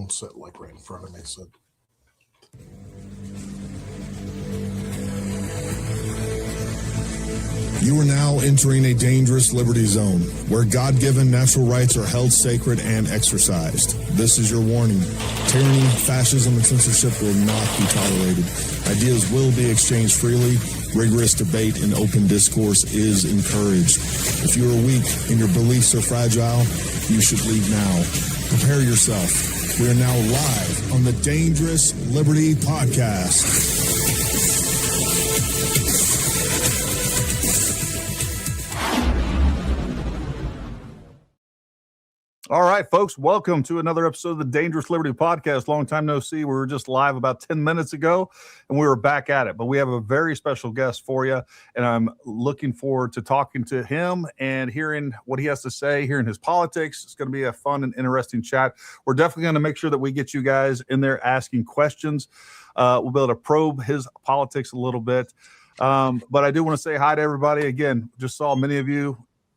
won't sit like right in front of me. So. You are now entering a dangerous liberty zone where God-given natural rights are held sacred and exercised. This is your warning. Tyranny, fascism, and censorship will not be tolerated. Ideas will be exchanged freely. Rigorous debate and open discourse is encouraged. If you are weak and your beliefs are fragile, you should leave now. Prepare yourself. We are now live on the Dangerous Liberty Podcast. All right, folks, welcome to another episode of the Dangerous Liberty Podcast. Long time no see. We were just live about 10 minutes ago, and we were back at it. But we have a very special guest for you, and I'm looking forward to talking to him and hearing what he has to say, hearing his politics. It's going to be a fun and interesting chat. We're definitely going to make sure that we get you guys in there asking questions. We'll be able to probe his politics a little bit. But I do want to say hi to everybody. Again, just saw many of you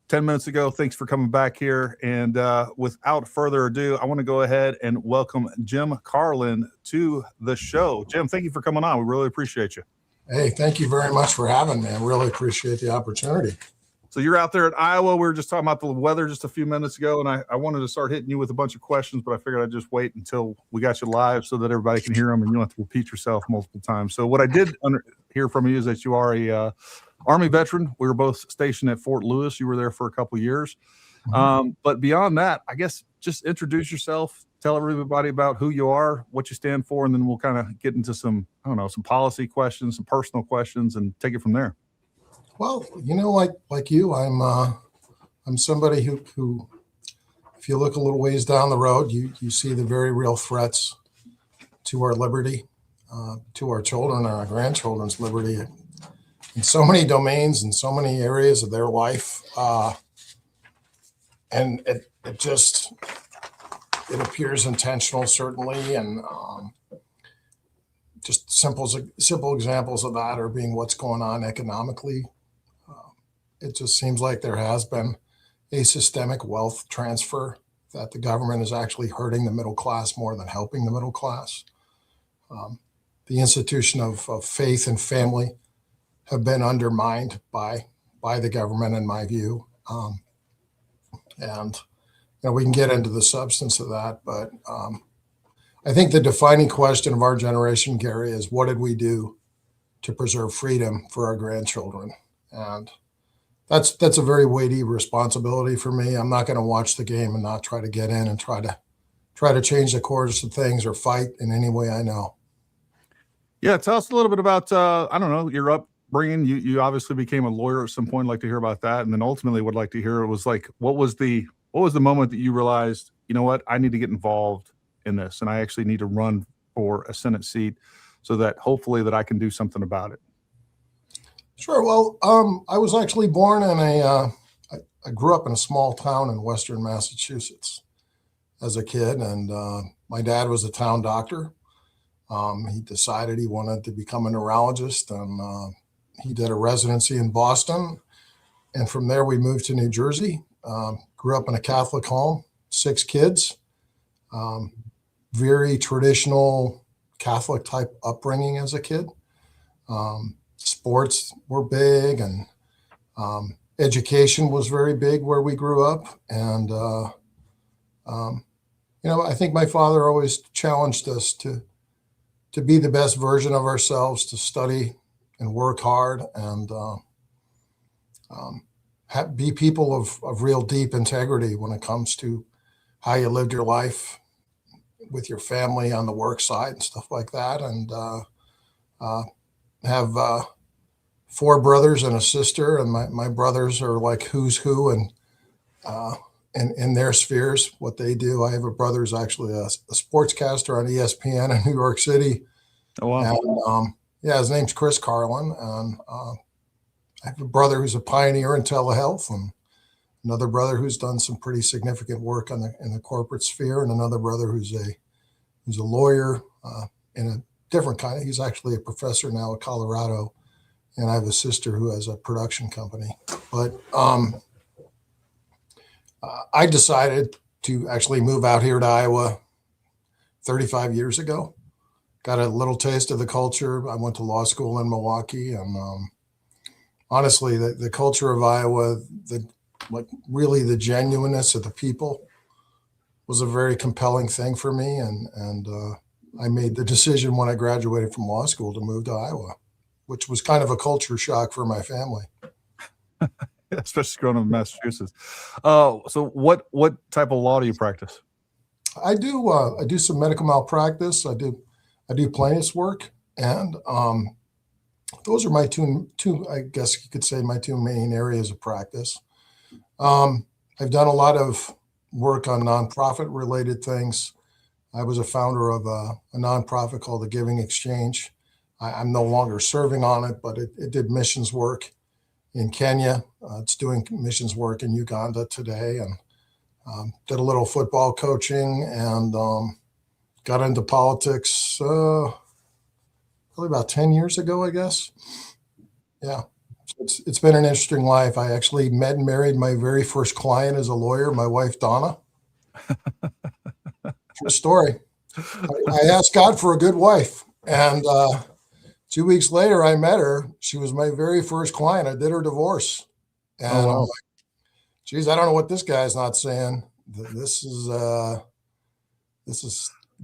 10 minutes ago. Thanks for coming back here. And without further ado, I want to go ahead and welcome Jim Carlin to the show. Jim, thank you for coming on. We really appreciate you. Hey, thank you very much for having me. I really appreciate the opportunity. So you're out there in Iowa. We were just talking about the weather just a few minutes ago, and I wanted to start hitting you with a bunch of questions, but I figured I'd just wait until we got you live so that everybody can hear them and you don't have to repeat yourself multiple times. So what I did hear from you is that you are a Army veteran. We were both stationed at Fort Lewis. You were there for a couple of years. But beyond that, I guess just introduce yourself, tell everybody about who you are, what you stand for, and then we'll kind of get into some policy questions, some personal questions, and take it from there. Well, like you, I'm somebody who, if you look a little ways down the road, you see the very real threats to our liberty, to our children and our grandchildren's liberty in so many domains and so many areas of their life. And it appears intentional, certainly. And just simple examples of that are being what's going on economically. It just seems like there has been a systemic wealth transfer, that the government is actually hurting the middle class more than helping the middle class. The institution of faith and family have been undermined by the government, in my view. And we can get into the substance of that, but I think the defining question of our generation, Gary, is what did we do to preserve freedom for our grandchildren? And that's a very weighty responsibility for me. I'm not going to watch the game and not try to get in and try to change the course of things or fight in any way I know. Yeah, tell us a little bit about your upbringing. You obviously became a lawyer at some point. I'd like to hear about that, and then ultimately would like to hear was like what was the moment that you realized, you know what, I need to get involved in this, and I actually need to run for a Senate seat so that hopefully that I can do something about it. Sure. Well, I was actually born in I grew up in a small town in Western Massachusetts as a kid, and my dad was a town doctor. He decided he wanted to become a neurologist, and he did a residency in Boston. And from there, we moved to New Jersey. Grew up in a Catholic home, 6 kids, very traditional Catholic type upbringing as a kid. Sports were big, and education was very big where we grew up. And, I think my father always challenged us to be the best version of ourselves, to study and work hard, and be people of real deep integrity when it comes to how you lived your life with your family on the work side and stuff like that. And have 4 brothers and a sister, and my brothers are like who's who and in their spheres, what they do. I have a brother who's actually a sportscaster on ESPN in New York City. Oh, wow. And, his name's Chris Carlin. And I have a brother who's a pioneer in telehealth, and another brother who's done some pretty significant work in the corporate sphere, and another brother who's a lawyer in a different kind. He's actually a professor now at Colorado, and I have a sister who has a production company. But I decided to actually move out here to Iowa 35 years ago. Got a little taste of the culture. I went to law school in Milwaukee, and honestly, the culture of Iowa, really the genuineness of the people was a very compelling thing for me. And I made the decision when I graduated from law school to move to Iowa, which was kind of a culture shock for my family. Especially growing up in Massachusetts. So what type of law do you practice? I do some medical malpractice. I do plaintiff's work, and those are my two, I guess you could say, my two main areas of practice. I've done a lot of work on nonprofit related things. I was a founder of a nonprofit called the Giving Exchange. I'm no longer serving on it, but it did missions work in Kenya. It's doing missions work in Uganda today, and did a little football coaching, and got into politics probably about 10 years ago, I guess. Yeah. It's been an interesting life. I actually met and married my very first client as a lawyer, my wife, Donna. True story. I asked God for a good wife, and 2 weeks later, I met her. She was my very first client. I did her divorce. And Oh, wow. I'm like, geez, I don't know what this guy's not saying. This is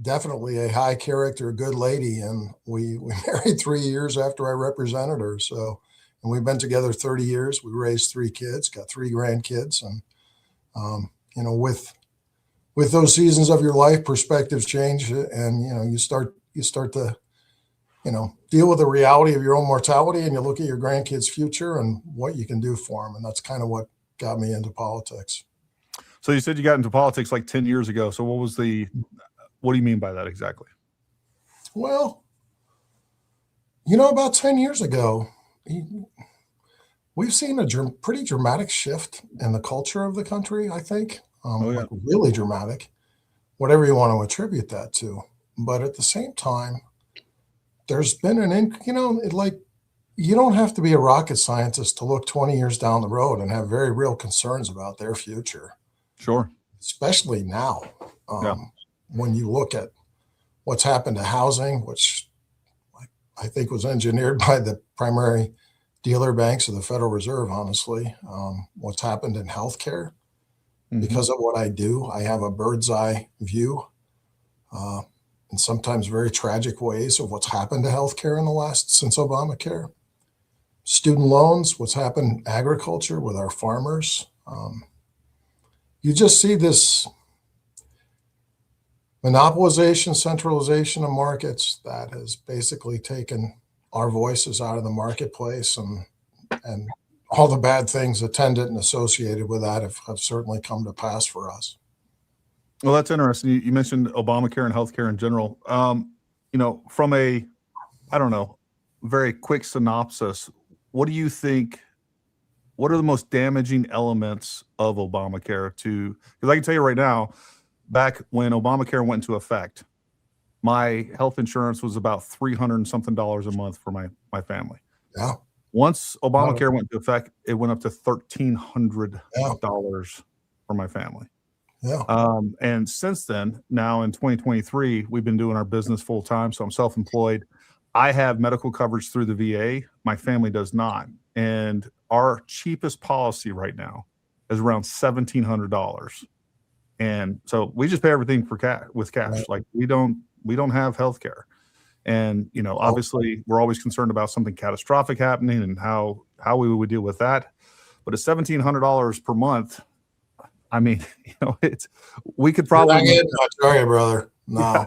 definitely a high character, good lady. And we married 3 years after I represented her. So, and we've been together 30 years. We raised 3 kids, got 3 grandkids. And, with those seasons of your life, perspectives change, and, you start to, deal with the reality of your own mortality, and you look at your grandkids' future and what you can do for them. And that's kind of what got me into politics. So you said you got into politics like 10 years ago. So what do you mean by that exactly? Well, about 10 years ago, we've seen a pretty dramatic shift in the culture of the country, I think. Like really dramatic, whatever you want to attribute that to. But at the same time, there's been you don't have to be a rocket scientist to look 20 years down the road and have very real concerns about their future. Sure. Especially now, when you look at what's happened to housing, which I think was engineered by the primary dealer banks of the Federal Reserve, honestly. What's happened in healthcare. Because of what I do, I have a bird's eye view, in sometimes very tragic ways, of what's happened to healthcare since Obamacare. Student loans, what's happened in agriculture with our farmers. You just see this monopolization, centralization of markets that has basically taken our voices out of the marketplace, and all the bad things attendant and associated with that have certainly come to pass for us. Well, that's interesting. You mentioned Obamacare and healthcare in general. From a, very quick synopsis, what do you think, what are the most damaging elements of Obamacare because I can tell you right now, back when Obamacare went into effect, my health insurance was about $300 and something a month for my family. Yeah. Once Obamacare went into effect, it went up to $1,300 for my family. Yeah. And since then, now in 2023, we've been doing our business full time. So I'm self-employed. I have medical coverage through the VA. My family does not. And our cheapest policy right now is around $1,700. And so we just pay everything with cash. Right. Like we don't have health care. And, obviously we're always concerned about something catastrophic happening and how we would deal with that. But at $1,700 per month, I mean, we could probably. I tell you, brother. No. Yeah.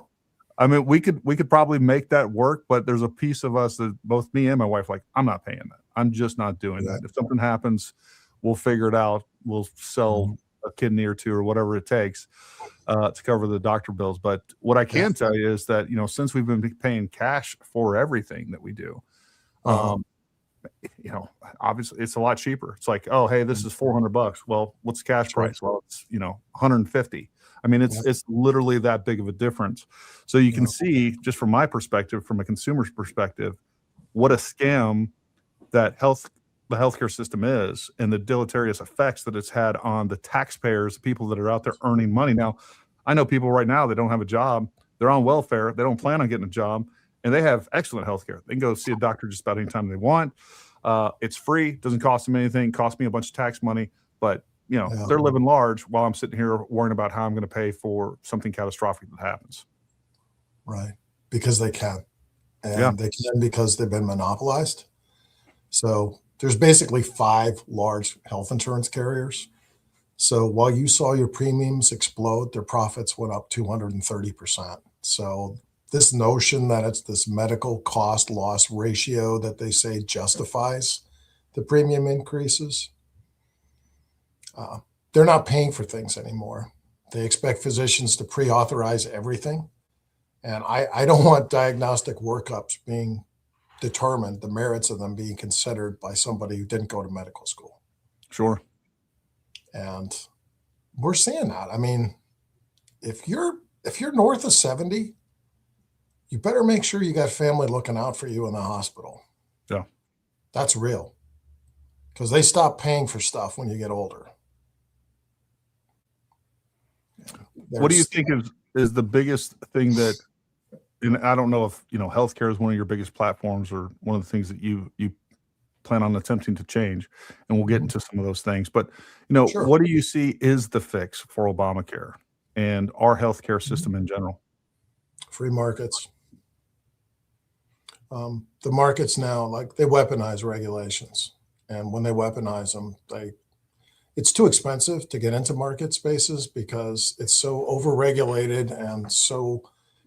I mean, we could probably make that work, but there's a piece of us that both me and my wife, I'm not paying that. I'm just not doing that. If something happens, we'll figure it out. We'll sell a kidney or two or whatever it takes to cover the doctor bills. But what I can tell you is that, since we've been paying cash for everything that we do, obviously it's a lot cheaper. It's like, oh, hey, this is $400. Well, what's the cash price? Well, it's, 150. I mean, it's literally that big of a difference. So you can see, just from my perspective, from a consumer's perspective, what a scam that the healthcare system is, and the deleterious effects that it's had on the taxpayers, the people that are out there earning money. Now, I know people right now that don't have a job. They're on welfare. They don't plan on getting a job, and they have excellent health care. They can go see a doctor just about any time they want. It's free. Doesn't cost them anything. Cost me a bunch of tax money, but they're living large while I'm sitting here worrying about how I'm going to pay for something catastrophic that happens. Right. Because they can. And they can because they've been monopolized. So there's basically 5 large health insurance carriers. So while you saw your premiums explode, their profits went up 230%. So this notion that it's this medical cost loss ratio that they say justifies the premium increases, they're not paying for things anymore. They expect physicians to pre-authorize everything. And I don't want diagnostic workups being determined, the merits of them being considered by somebody who didn't go to medical school. Sure. And we're seeing that. I mean, if you're north of 70, you better make sure you got family looking out for you in the hospital. Yeah. That's real. Because they stop paying for stuff when you get older. What do you think is the biggest thing that, and I don't know if, healthcare is one of your biggest platforms or one of the things that you plan on attempting to change, and we'll get into some of those things. But, Sure. What do you see is the fix for Obamacare and our healthcare system in general? Free markets. The markets now, like, they weaponize regulations. And when they weaponize them, it's too expensive to get into market spaces because it's so overregulated and so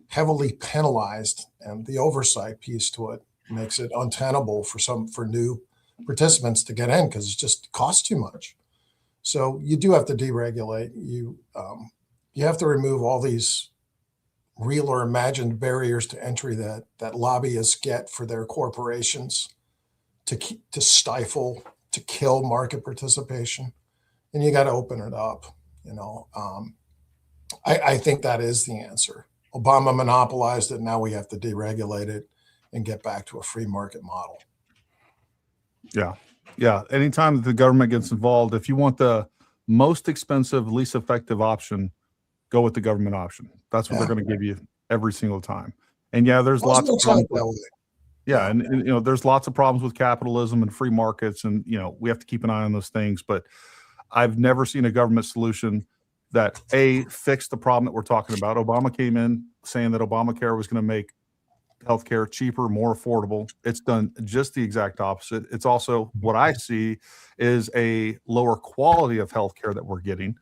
heavily penalized, and the oversight piece to it makes it untenable for new participants to get in because it just costs too much. So you do have to deregulate. You have to remove all these real or imagined barriers to entry that lobbyists get for their corporations to stifle, to kill market participation. And you got to open it up. I think that is the answer. Obama monopolized it. Now we have to deregulate it and get back to a free market model. Yeah. Yeah. Anytime that the government gets involved, if you want the most expensive, least effective option, go with the government option. That's what they're going to give you every single time. And there's lots of problems. And there's lots of problems with capitalism and free markets, and we have to keep an eye on those things. But I've never seen a government solution that fixed the problem that we're talking about. Obama came in saying that Obamacare was going to make healthcare cheaper, more affordable. It's done just the exact opposite. It's also, what I see is a lower quality of healthcare that we're getting.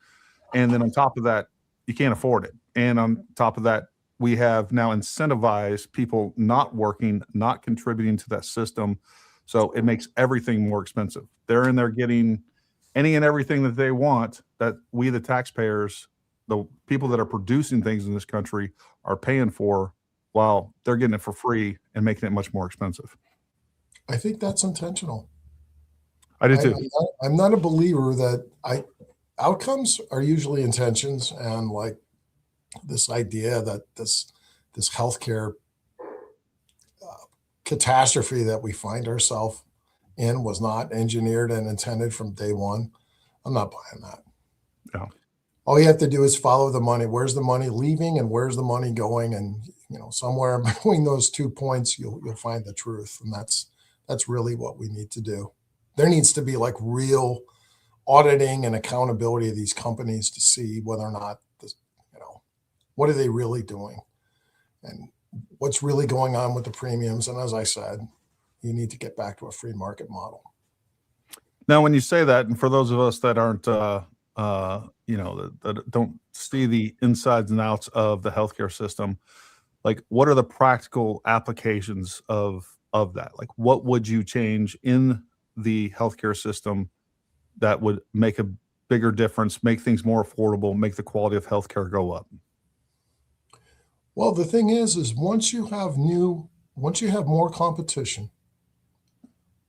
And then on top of that, you can't afford it. And on top of that, we have now incentivized people not working, not contributing to that system. So it makes everything more expensive. They're in there getting any and everything that they want, that we, the taxpayers, the people that are producing things in this country, are paying for, while they're getting it for free and making it much more expensive. I think that's intentional. I do too. I'm not a believer that outcomes are usually intentions, and like this idea that this healthcare catastrophe that we find ourselves in was not engineered and intended from day one. I'm not buying that. Yeah. All you have to do is follow the money. Where's the money leaving and where's the money going? And somewhere between those 2 points, you'll find the truth. And that's really what we need to do. There needs to be like real auditing and accountability of these companies to see whether or not what are they really doing and what's really going on with the premiums. And as I said, you need to get back to a free market model. Now, when you say that, and for those of us that aren't, that don't see the insides and outs of the healthcare system, like, what are the practical applications of that? Like, what would you change in the healthcare system that would make a bigger difference, make things more affordable, make the quality of healthcare go up? Well, the thing is once you have more competition,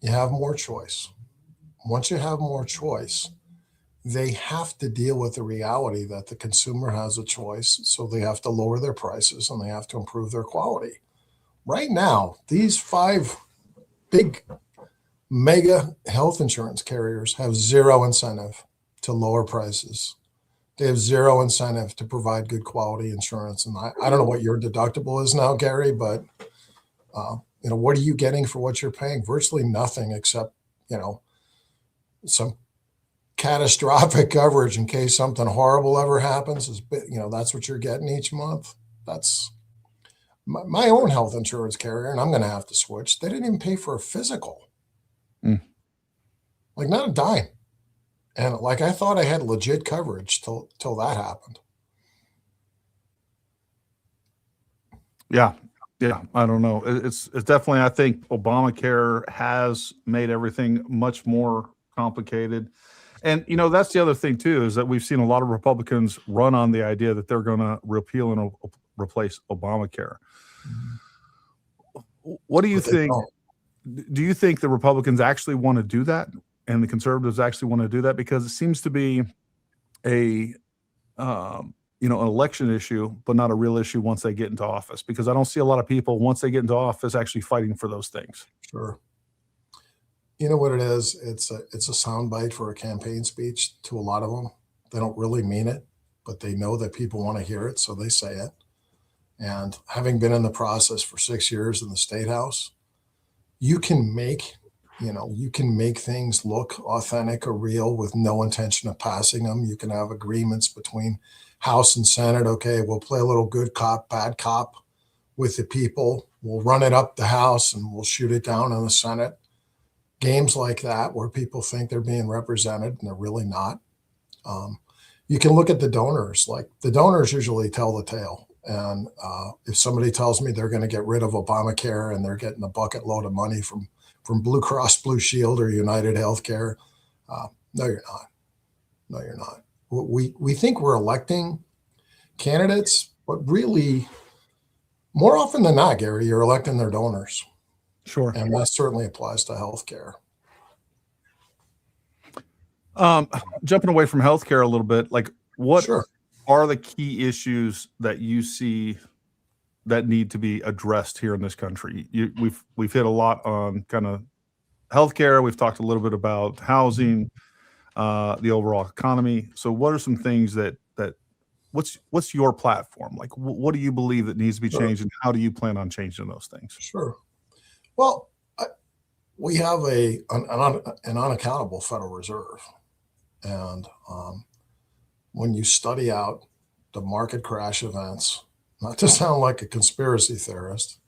you have more choice. Once you have more choice, they have to deal with the reality that the consumer has a choice. So they have to lower their prices and they have to improve their quality. Right now, these 5 big mega health insurance carriers have zero incentive to lower prices. They have zero incentive to provide good quality insurance. And I don't know what your deductible is now, Gary, but what are you getting for what you're paying? Virtually nothing except, some catastrophic coverage in case something horrible ever happens. That's what you're getting each month. That's my own health insurance carrier, and I'm going to have to switch. They didn't even pay for a physical. Like, not a dime. And like, I thought I had legit coverage till that happened. Yeah. I don't know. It's definitely, I think Obamacare has made everything much more complicated. And, that's the other thing too, is that we've seen a lot of Republicans run on the idea that they're going to repeal and replace Obamacare. What do you think? Do you think the Republicans actually want to do that? And the conservatives actually want to do that? Because it seems to be an election issue, but not a real issue once they get into office, because I don't see a lot of people once they get into office actually fighting for those things. Sure. You know what it is? It's a soundbite for a campaign speech to a lot of them. They don't really mean it, but they know that people want to hear it, so they say it. And having been in the process for 6 years in the State House, you can make things look authentic or real with no intention of passing them. You can have agreements between House and Senate. Okay, we'll play a little good cop, bad cop with the people. We'll run it up the House and we'll shoot it down in the Senate. Games like that where people think they're being represented and they're really not. You can look at the donors. Like, the donors usually tell the tale. And if somebody tells me they're going to get rid of Obamacare and they're getting a bucket load of money from Blue Cross Blue Shield or United Healthcare, no, you're not. No, you're not. We think we're electing candidates, but really, more often than not, Gary, you're electing their donors. Sure. And that certainly applies to healthcare. Jumping away from healthcare a little bit, like, what Sure. are the key issues that you see that need to be addressed here in this country? We've hit a lot on kind of healthcare. We've talked a little bit about housing, the overall economy. So what are some things that what's your platform? Like, what do you believe that needs to be changed, and how do you plan on changing those things? Sure. Well, we have an unaccountable Federal Reserve. And when you study out the market crash events, not to sound like a conspiracy theorist,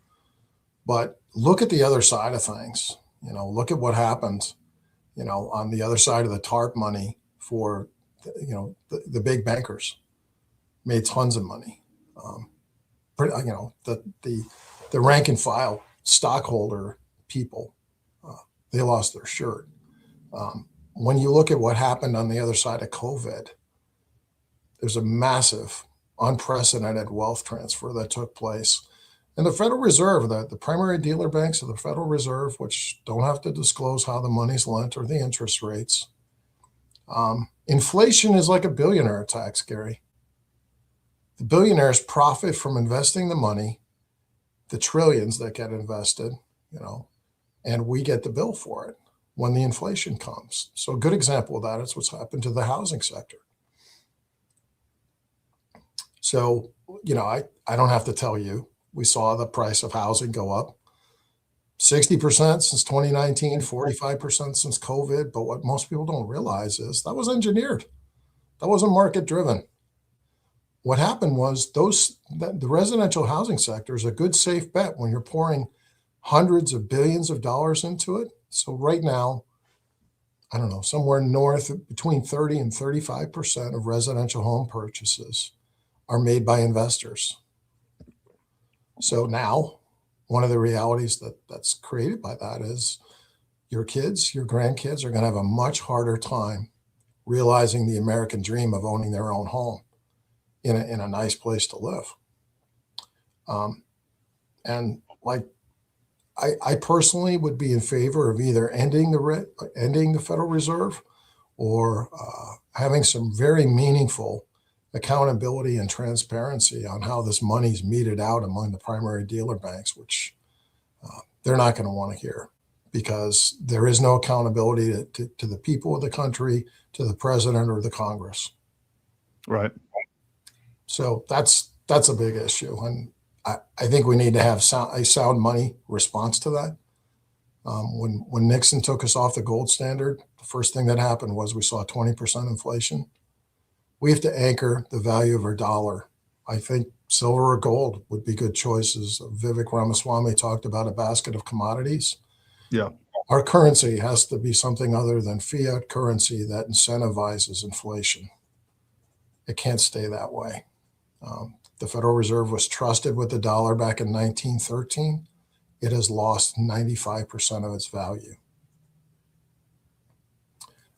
but look at the other side of things. Look at what happened, on the other side of the TARP money for, the big bankers made tons of money. The rank and file stockholder people, they lost their shirt. When you look at what happened on the other side of COVID, there's a massive, unprecedented wealth transfer that took place. And the Federal Reserve, the primary dealer banks of the Federal Reserve, which don't have to disclose how the money's lent or the interest rates. Inflation is like a billionaire tax, Gary. The billionaires profit from investing the money, the trillions that get invested, and we get the bill for it when the inflation comes. So a good example of that is what's happened to the housing sector. So, I don't have to tell you, we saw the price of housing go up 60% since 2019, 45% since COVID. But what most people don't realize is that was engineered. That wasn't market driven. What happened was the residential housing sector is a good, safe bet when you're pouring hundreds of billions of dollars into it. So right now, I don't know, somewhere north between 30 and 35% of residential home purchases are made by investors. So now, one of the realities that's created by that is your kids, your grandkids are going to have a much harder time realizing the American dream of owning their own home in a nice place to live. And like, I personally would be in favor of either ending the Federal Reserve or having some very meaningful accountability and transparency on how this money's meted out among the primary dealer banks, which they're not going to want to hear, because there is no accountability to the people of the country, to the president or the Congress. Right. So that's a big issue. And I think we need to have a sound money response to that. When Nixon took us off the gold standard, the first thing that happened was we saw 20% inflation. We have to anchor the value of our dollar. I think silver or gold would be good choices. Vivek Ramaswamy talked about a basket of commodities. Yeah. Our currency has to be something other than fiat currency that incentivizes inflation. It can't stay that way. The Federal Reserve was trusted with the dollar back in 1913. It has lost 95% of its value.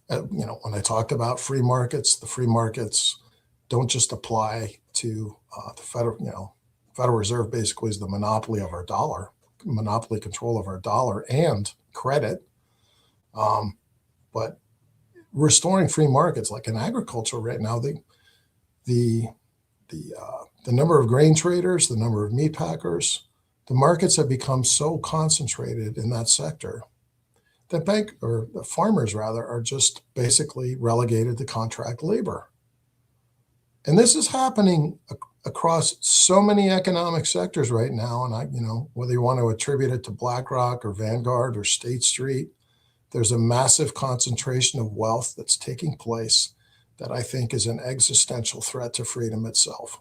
When I talked about free markets, the free markets don't just apply to the Federal Reserve basically is the monopoly of our dollar, monopoly control of our dollar and credit. But restoring free markets, like in agriculture right now, the number of grain traders, the number of meat packers, the markets have become so concentrated in that sector that the farmers rather are just basically relegated to contract labor. And this is happening across so many economic sectors right now. And whether you want to attribute it to BlackRock or Vanguard or State Street, there's a massive concentration of wealth that's taking place that I think is an existential threat to freedom itself.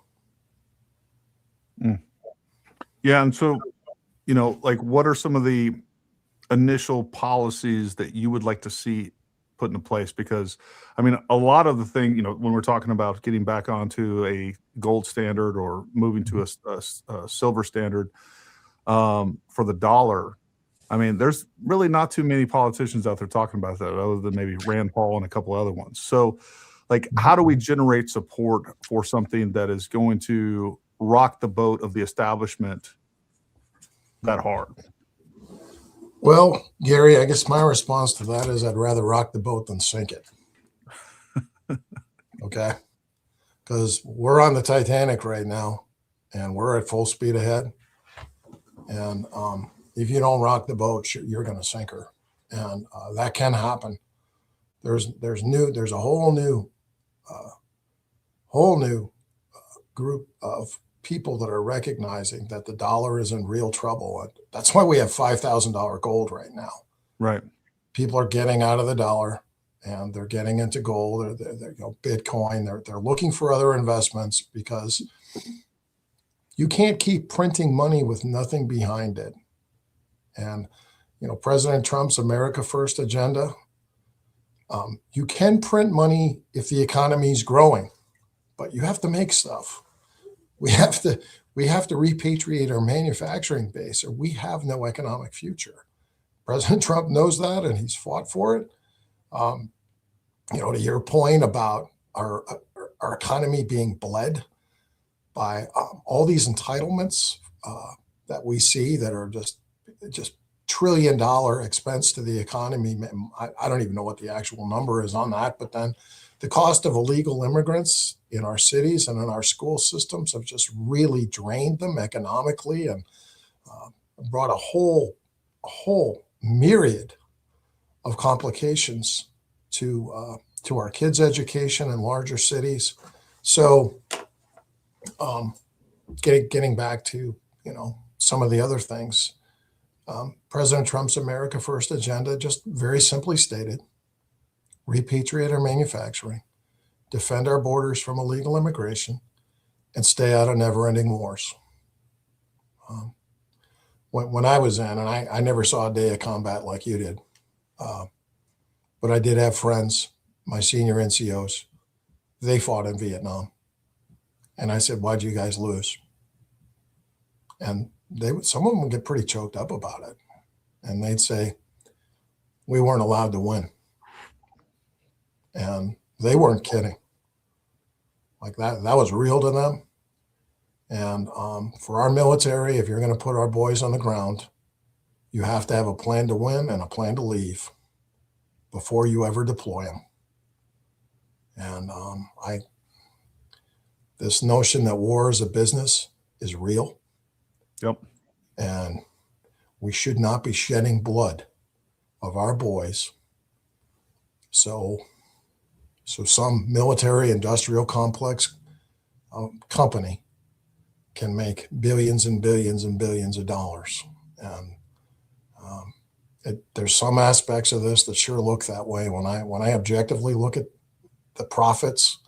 Yeah. And so, what are some of the initial policies that you would like to see put into place? Because, a lot of the thing, when we're talking about getting back onto a gold standard or moving to a silver standard for the dollar, there's really not too many politicians out there talking about that other than maybe Rand Paul and a couple other ones. So, how do we generate support for something that is going to rock the boat of the establishment that hard? Well, Gary, I guess my response to that is I'd rather rock the boat than sink it. Okay? Because we're on the Titanic right now, and we're at full speed ahead. And if you don't rock the boat, you're going to sink her, and that can happen. There's a whole new group of people that are recognizing that the dollar is in real trouble. And that's why we have $5,000 gold right now. Right. People are getting out of the dollar and they're getting into gold. They're Bitcoin. They're looking for other investments because you can't keep printing money with nothing behind it. And President Trump's America First agenda. You can print money if the economy is growing, but you have to make stuff. We have to repatriate our manufacturing base, or we have no economic future. President Trump knows that, and he's fought for it. To your point about our economy being bled by all these entitlements that we see that are just $1 trillion expense to the economy. I don't even know what the actual number is on that, but then the cost of illegal immigrants in our cities and in our school systems have just really drained them economically and brought a whole myriad of complications to our kids' education in larger cities. So, getting back to some of the other things, President Trump's America First agenda just very simply stated: repatriate our manufacturing, defend our borders from illegal immigration, and stay out of never-ending wars. When I was in, and I never saw a day of combat like you did, but I did have friends, my senior NCOs, they fought in Vietnam. And I said, why'd you guys lose? And some of them would get pretty choked up about it. And they'd say, we weren't allowed to win. And they weren't kidding. Like that was real to them. And for our military, if you're going to put our boys on the ground, you have to have a plan to win and a plan to leave before you ever deploy them. And this notion that war is a business is real. Yep. And we should not be shedding blood of our boys so So some military industrial complex company can make billions and billions and billions of dollars. And there's some aspects of this that sure look that way. When I objectively look at the profits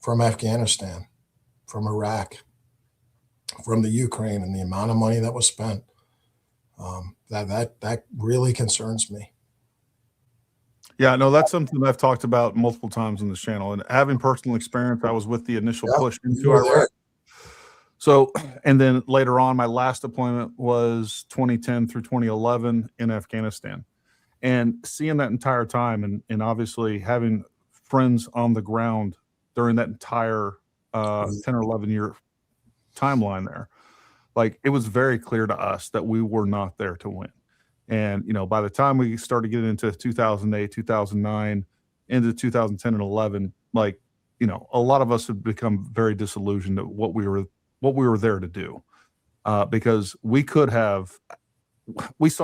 from Afghanistan, from Iraq, from the Ukraine, and the amount of money that was spent, that really concerns me. Yeah, no, that's something that I've talked about multiple times on this channel. And having personal experience, I was with the initial push into Iraq. So, and then later on, my last deployment was 2010 through 2011 in Afghanistan. And seeing that entire time, and obviously having friends on the ground during that entire 10 or 11 year timeline there, like, it was very clear to us that we were not there to win. And, by the time we started getting into 2008, 2009, into 2010 and 11, like, a lot of us had become very disillusioned at what we were there to do, because we saw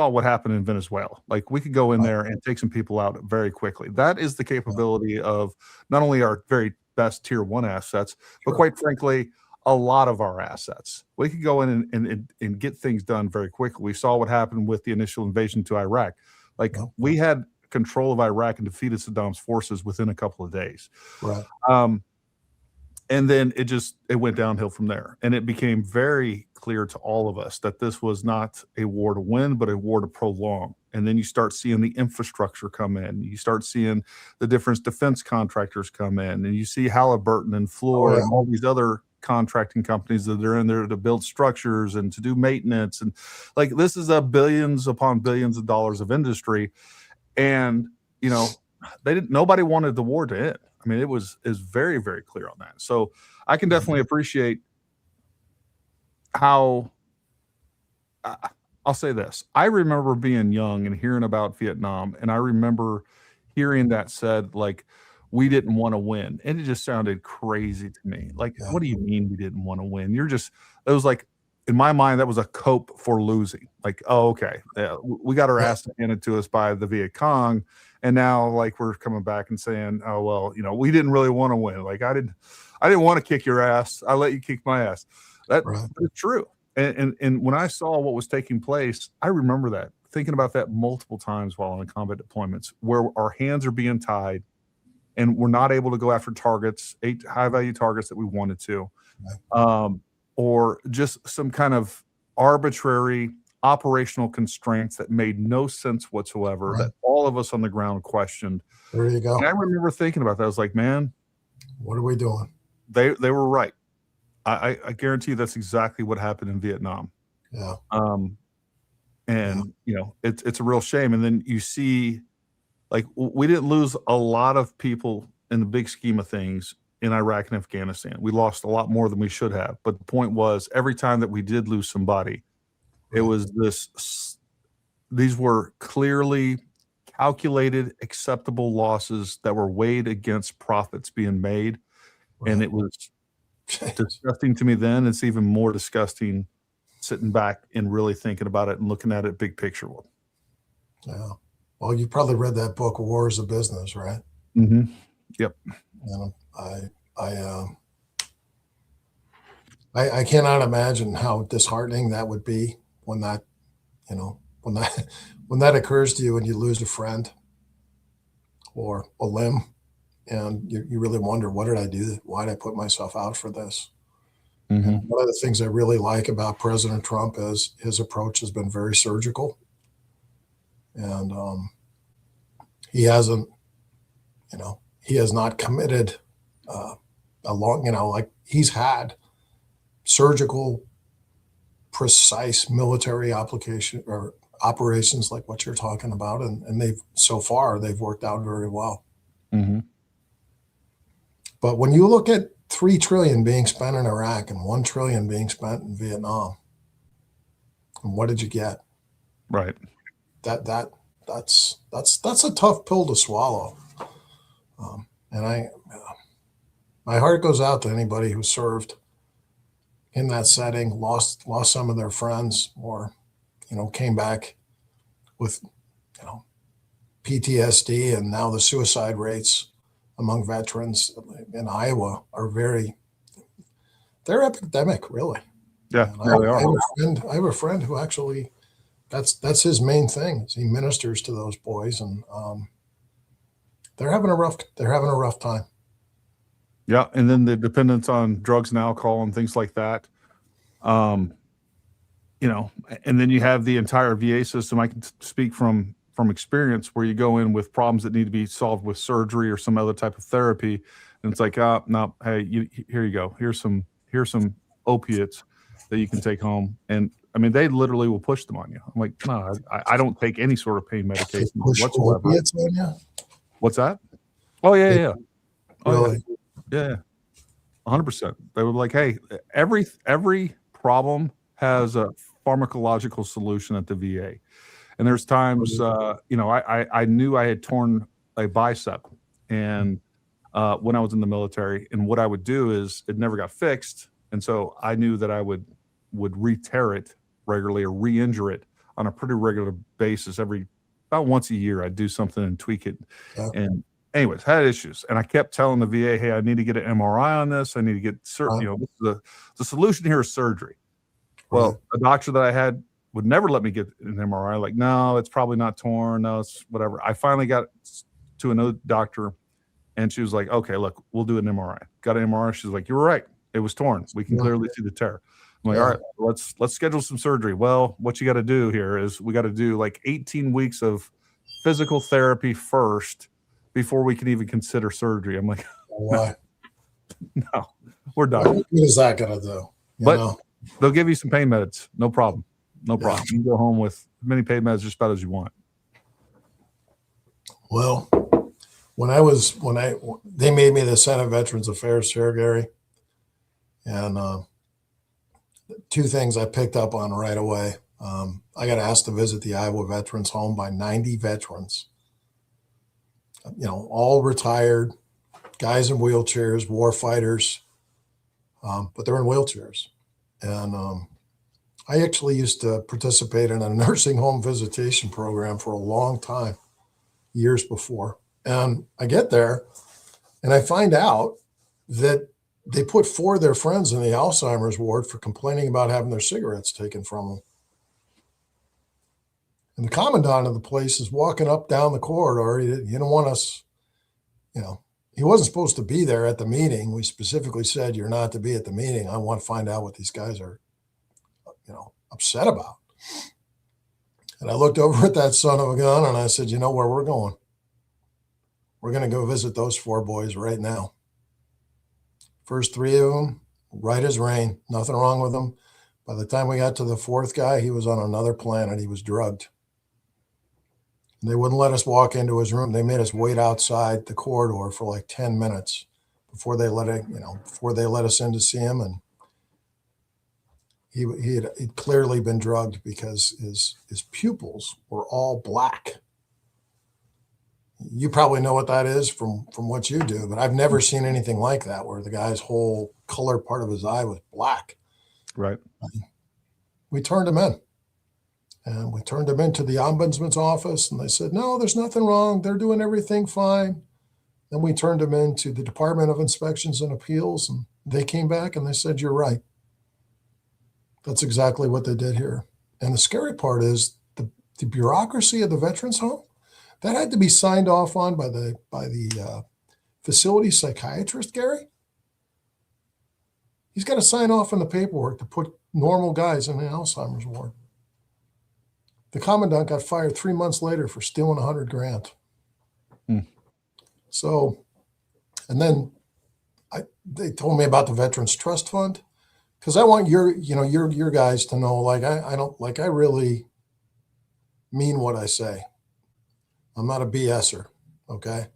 what happened in Venezuela. Like, we could go in there and take some people out very quickly. That is the capability of not only our very best tier 1 assets, but quite frankly, a lot of our assets. We could go in and get things done very quickly. We saw what happened with the initial invasion to Iraq. Like, we had control of Iraq and defeated Saddam's forces within a couple of days. Right. And then it went downhill from there. And it became very clear to all of us that this was not a war to win, but a war to prolong. And then you start seeing the infrastructure come in. You start seeing the different defense contractors come in. And you see Halliburton and Fluor and all these other contracting companies that are in there to build structures and to do maintenance. And like, this is a billions upon billions of dollars of industry. And, nobody wanted the war to end. I mean, it was very, very clear on that. So I can definitely appreciate how, I'll say this. I remember being young and hearing about Vietnam, and I remember hearing that said, like, we didn't want to win. And it just sounded crazy to me. Like, what do you mean we didn't want to win? It was like, in my mind, that was a cope for losing. Like, oh, okay, we got our ass handed to us by the Viet Cong. And now, like, we're coming back and saying, oh, well, we didn't really want to win. Like, I didn't want to kick your ass. I let you kick my ass. That's true. And when I saw what was taking place, I remember that, thinking about that multiple times while on combat deployments, where our hands are being tied and we're not able to go after targets, 8 high-value targets that we wanted to, or just some kind of arbitrary operational constraints that made no sense whatsoever, that all of us on the ground questioned. There you go. And I remember thinking about that. I was like, man, what are we doing? They were right. I guarantee that's exactly what happened in Vietnam. Yeah. It's a real shame. And then you see, like, we didn't lose a lot of people in the big scheme of things in Iraq and Afghanistan. We lost a lot more than we should have. But the point was, every time that we did lose somebody, it was these were clearly calculated, acceptable losses that were weighed against profits being made. And it was disgusting to me then. It's even more disgusting sitting back and really thinking about it and looking at it big picture. Yeah. Well, you probably read that book, War is a Business, right? Mm-hmm. Yep. And I cannot imagine how disheartening that would be when that occurs to you and you lose a friend or a limb, and you really wonder, what did I do? Why did I put myself out for this? Mm-hmm. And one of the things I really like about President Trump is his approach has been very surgical, and he has not committed like he's had surgical, precise military application or operations like what you're talking about, and they've worked out very well. Mm-hmm. But when you look at $3 trillion being spent in Iraq and $1 trillion being spent in Vietnam, and what did you get? Right. That's a tough pill to swallow. And my heart goes out to anybody who served in that setting, lost some of their friends, or came back with PTSD, and now the suicide rates among veterans in Iowa are they're epidemic, really. Yeah, And they are. I have a friend who actually, that's his main thing. Is he ministers to those boys, and they're having a rough time. Yeah, and then the dependence on drugs and alcohol and things like that. You know, and then you have the entire VA system. I can speak from experience, where you go in with problems that need to be solved with surgery or some other type of therapy, and it's like, oh no, hey, here you go. Here's some opiates that you can take home, and I mean, they literally will push them on you. I'm like, no, I don't take any sort of pain medication whatsoever. Opiates on you? What's that? Oh yeah, yeah. Oh, Really? yeah, 100%. They were like, hey, every problem has a pharmacological solution at the VA. And there's times, you know, I knew I had torn a bicep, and when I was in the military, and what I would do is it never got fixed, and so I knew that I would re-tear it regularly or re-injure it on a pretty regular basis. About once a year, I'd do something and tweak it. Yeah. And anyways, had issues, and I kept telling the VA, hey, I need to get an MRI on this. I need to get you know, the solution here is surgery. Well, a doctor that I had would never let me get an MRI. Like, no, it's probably not torn. No, it's whatever. I finally got to another doctor, and she was like, okay, look, we'll do an MRI. Got an MRI. She's like, you were right. It was torn. We can clearly see the tear. I'm like, all right, let's schedule some surgery. Well, what you got to do here is we got to do like 18 weeks of physical therapy first before we can even consider surgery. I'm like, Why? no, we're done. What is that going to do? But they'll give you some pain meds. No problem. No problem. You can go home with as many pain meds just about as you want. Well, they made me the Senate Veterans Affairs Chair, Gary, and two things I picked up on right away. I got asked to visit the Iowa Veterans Home by 90 veterans, you know, all retired, guys in wheelchairs, war fighters, but they're in wheelchairs. And I actually used to participate in a nursing home visitation program for a long time, years before. And I get there and I find out that they put 4 of their friends in the Alzheimer's ward for complaining about having their cigarettes taken from them. And the commandant of the place is walking up down the corridor. He didn't want us, you know, he wasn't supposed to be there at the meeting. We specifically said, you're not to be at the meeting. I want to find out what these guys are, you know, upset about. And I looked over at that son of a gun and I said, you know where we're going? We're going to go visit those 4 boys right now. First 3 of them, right as rain, nothing wrong with them. By the time we got to the 4th guy, he was on another planet. He was drugged. And they wouldn't let us walk into his room. They made us wait outside the corridor for like 10 minutes before they let us in to see him. And he'd clearly been drugged because his pupils were all black. You probably know what that is from what you do, but I've never seen anything like that where the guy's whole color part of his eye was black. Right. We turned him in, and we turned him into the ombudsman's office, and they said, no, there's nothing wrong. They're doing everything fine. Then we turned him into the Department of Inspections and Appeals, and they came back and they said, you're right. That's exactly what they did here. And the scary part is the bureaucracy of the Veterans Home, that had to be signed off on by the facility psychiatrist, Gary. He's got to sign off on the paperwork to put normal guys in the Alzheimer's ward. The commandant got fired 3 months later for stealing $100,000. So, and then they told me about the Veterans Trust Fund, because I want your guys to know, like, I really mean what I say. I'm not a BSer, okay?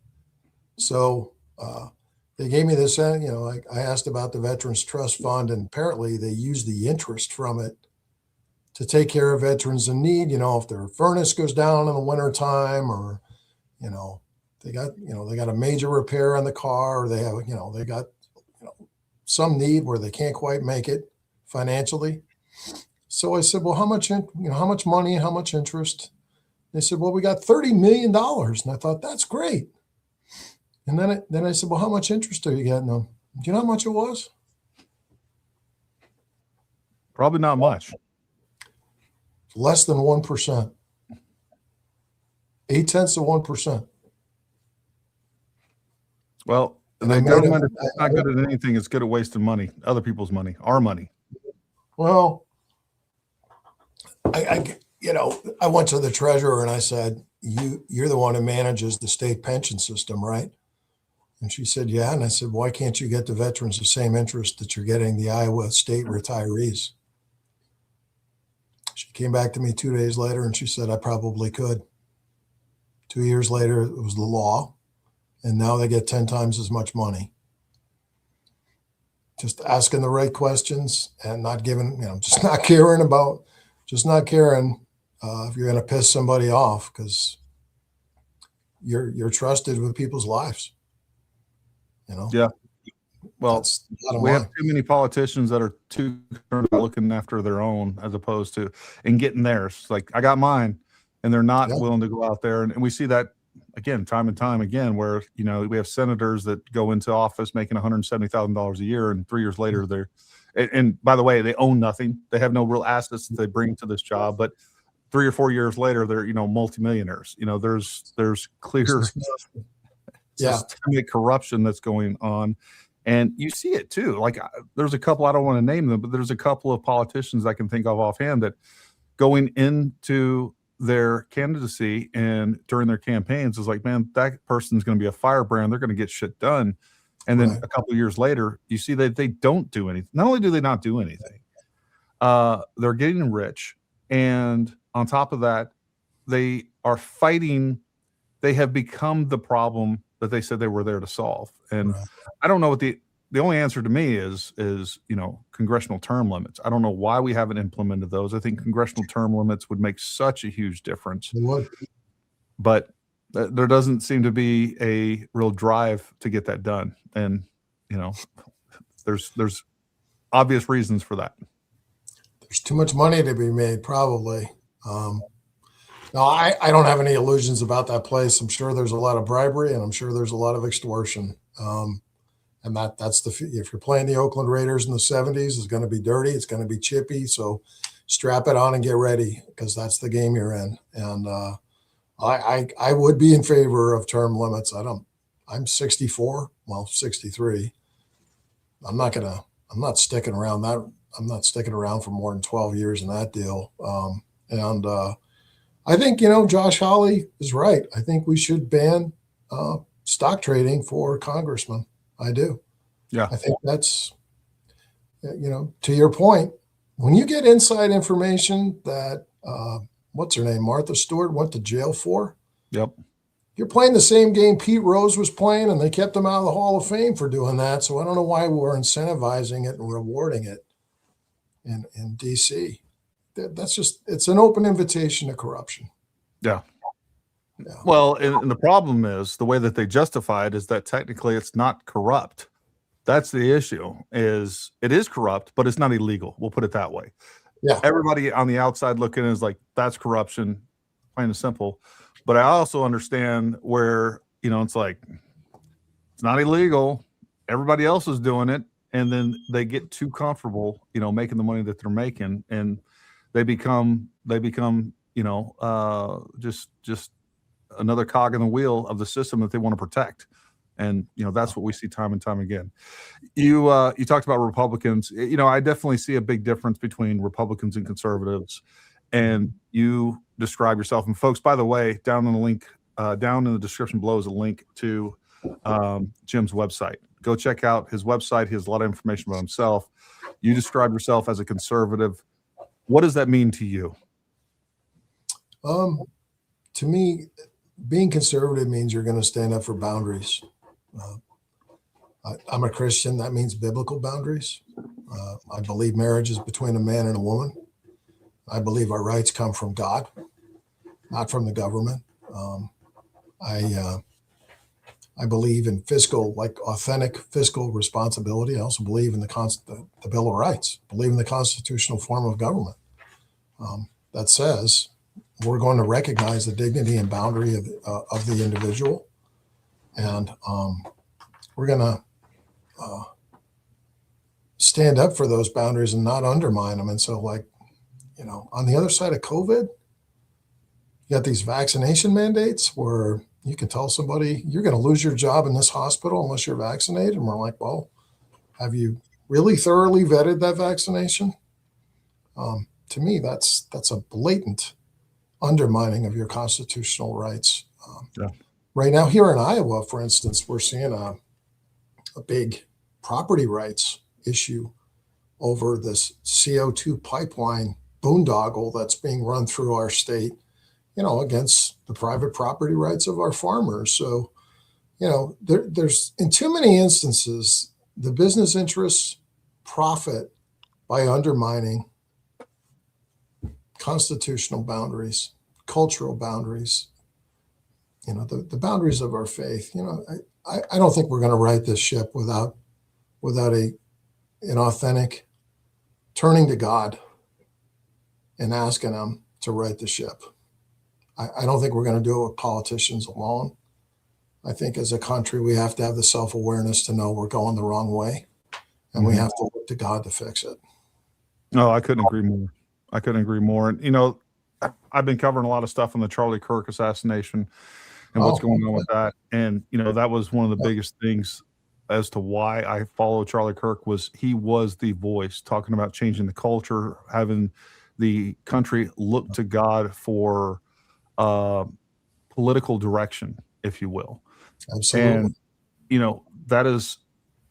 So they gave me this, I asked about the Veterans Trust Fund, and apparently they use the interest from it to take care of veterans in need. You know, if their furnace goes down in the wintertime, or, they got a major repair on the car, or they have, they got, some need where they can't quite make it financially. So I said, well, how much money, how much interest? They said, well, we got $30 million. And I thought, that's great. And then I said, well, how much interest are you getting them? Do you know how much it was? Probably not much. Less than 1%. 0.8%. Well, And the I made government a- is not good at anything. It's good at wasting money, other people's money, our money. Well, I went to the treasurer and I said, you're the one who manages the state pension system, right? And she said, yeah. And I said, why can't you get the veterans the same interest that you're getting the Iowa state retirees? She came back to me 2 days later and she said, I probably could. 2 years later, it was the law. And now they get 10 times as much money. Just asking the right questions and not giving, just not caring if you're going to piss somebody off, because you're trusted with people's lives. Yeah. Well, that's the bottom we have line. too many politicians that are too concerned about looking after their own as opposed to and getting theirs. Like, I got mine, and they're not willing to go out there. And we see that again, time and time again, where, we have senators that go into office making $170,000 a year, and 3 years later they're, and by the way, they own nothing. They have no real assets that they bring to this job, but 3 or 4 years later, they're, multimillionaires. There's clear systemic corruption that's going on. And you see it too. Like, there's a couple, I don't want to name them, but there's a couple of politicians I can think of offhand that going into their candidacy and during their campaigns is like, man, that person's going to be a firebrand. They're going to get shit done. And then a couple of years later, you see that they don't do anything. Not only do they not do anything, they're getting rich. And on top of that, they are fighting. They have become the problem that they said they were there to solve. And I don't know what the only answer to me is congressional term limits. I don't know why we haven't implemented those. I think congressional term limits would make such a huge difference. It would. But there doesn't seem to be a real drive to get that done. And, there's obvious reasons for that. There's too much money to be made, probably. No, I don't have any illusions about that place. I'm sure there's a lot of bribery, and I'm sure there's a lot of extortion. And that's if you're playing the Oakland Raiders in the 70s, it's going to be dirty. It's going to be chippy. So strap it on and get ready, because that's the game you're in. And I would be in favor of term limits. I'm 64, 63. I'm not sticking around that. I'm not sticking around for more than 12 years in that deal. I think, Josh Hawley is right. I think we should ban stock trading for congressmen. I do. Yeah. I think that's, to your point, when you get inside information that, what's her name, Martha Stewart went to jail for. Yep. You're playing the same game Pete Rose was playing, and they kept him out of the Hall of Fame for doing that. So I don't know why we're incentivizing it and rewarding it in DC. That's just, it's an open invitation to corruption. Yeah. Well, and the problem is the way that they justify it is that technically it's not corrupt. That's the issue. It is corrupt, but it's not illegal. We'll put it that way. Yeah. Everybody on the outside looking is like, that's corruption, plain and simple. But I also understand where, it's like, it's not illegal. Everybody else is doing it. And then they get too comfortable, making the money that they're making. And they become, just another cog in the wheel of the system that they want to protect. And, that's what we see time and time again. You talked about Republicans. I definitely see a big difference between Republicans and conservatives. And you describe yourself. And folks, by the way, down in the link, down in the description below is a link to Jim's website. Go check out his website. He has a lot of information about himself. You describe yourself as a conservative. What does that mean to you? To me, being conservative means you're going to stand up for boundaries. I'm a Christian. That means biblical boundaries. I believe marriage is between a man and a woman. I believe our rights come from God, not from the government. I believe in authentic fiscal responsibility. I also believe in the Bill of Rights. I believe in the constitutional form of government that says we're going to recognize the dignity and boundary of the individual. And we're going to stand up for those boundaries and not undermine them. And so, like, on the other side of COVID, you got these vaccination mandates where you can tell somebody you're going to lose your job in this hospital unless you're vaccinated. And we're like, well, have you really thoroughly vetted that vaccination? To me, that's a blatant undermining of your constitutional rights. Yeah. Right now, here in Iowa, for instance, we're seeing a big property rights issue over this CO2 pipeline boondoggle that's being run through our state, against the private property rights of our farmers. So, there's in too many instances, the business interests profit by undermining constitutional boundaries, cultural boundaries, the boundaries of our faith. I don't think we're going to right this ship without an authentic turning to God and asking him to right the ship. I don't think we're going to do it with politicians alone. I think as a country, we have to have the self-awareness to know we're going the wrong way, and we have to look to God to fix it. No, I couldn't agree more. I couldn't agree more. And, I've been covering a lot of stuff on the Charlie Kirk assassination and what's going on with that. And, that was one of the biggest things as to why I follow Charlie Kirk was he was the voice talking about changing the culture, having the country look to God for political direction, if you will. Absolutely. And, that is,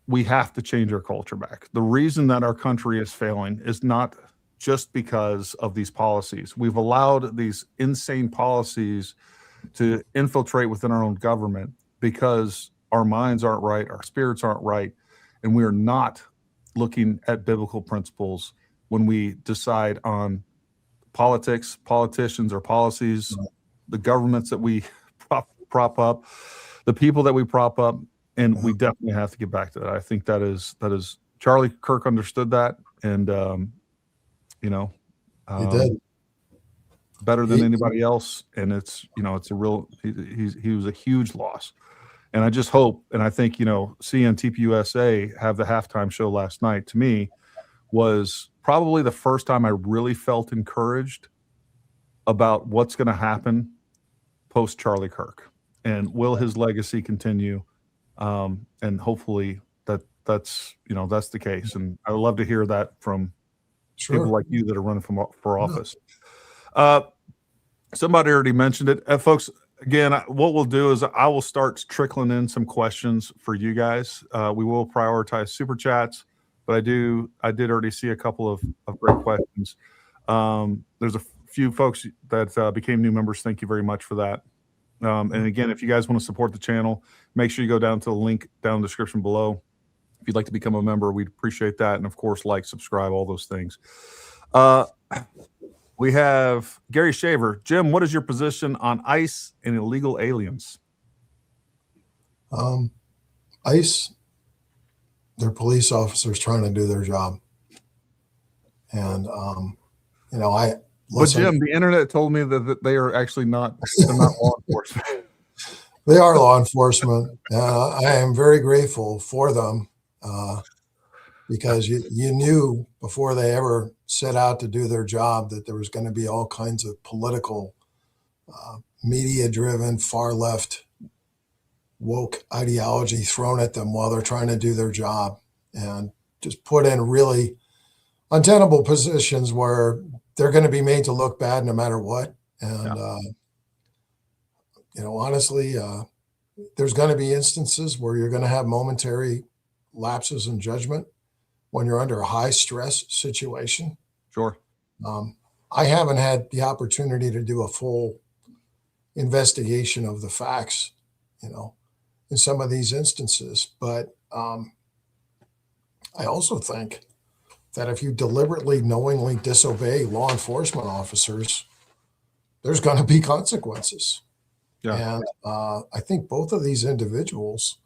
we have to change our culture back. The reason that our country is failing is not just because of these policies. We've allowed these insane policies to infiltrate within our own government because our minds aren't right, our spirits aren't right, and we are not looking at biblical principles when we decide on politics, politicians, or policies, the governments that we prop up, the people that we prop up, and we definitely have to get back to that. I think that is Charlie Kirk understood that, and He did better than anybody else, and it's a real he was a huge loss. And I just hope, and I think, seeing TPUSA have the halftime show last night, to me, was probably the first time I really felt encouraged about what's going to happen post Charlie Kirk, and will his legacy continue? And hopefully that's the case. And I would love to hear that from people like you that are running for office. Somebody already mentioned it, folks. Again, what we'll do is I will start trickling in some questions for you guys. We will prioritize super chats, but I did already see a couple of great questions. There's a few folks that became new members. Thank you very much for that. And again, if you guys want to support the channel, make sure you go down to the link down in the description below. If you'd like to become a member, we'd appreciate that. And of course, like, subscribe, all those things. We have Gary Shaver. Jim, what is your position on ICE and illegal aliens? ICE, they're police officers trying to do their job. And, But Jim, the internet told me that they are actually not law enforcement. They are law enforcement. I am very grateful for them because you knew before they ever set out to do their job that there was going to be all kinds of political, media-driven, far-left, woke ideology thrown at them while they're trying to do their job, and just put in really untenable positions where they're going to be made to look bad no matter what. And, honestly, there's going to be instances where you're going to have momentary lapses in judgment when you're under a high stress situation. Sure. I haven't had the opportunity to do a full investigation of the facts, in some of these instances. But I also think that if you deliberately, knowingly disobey law enforcement officers, there's going to be consequences. Yeah. And I think both of these individuals,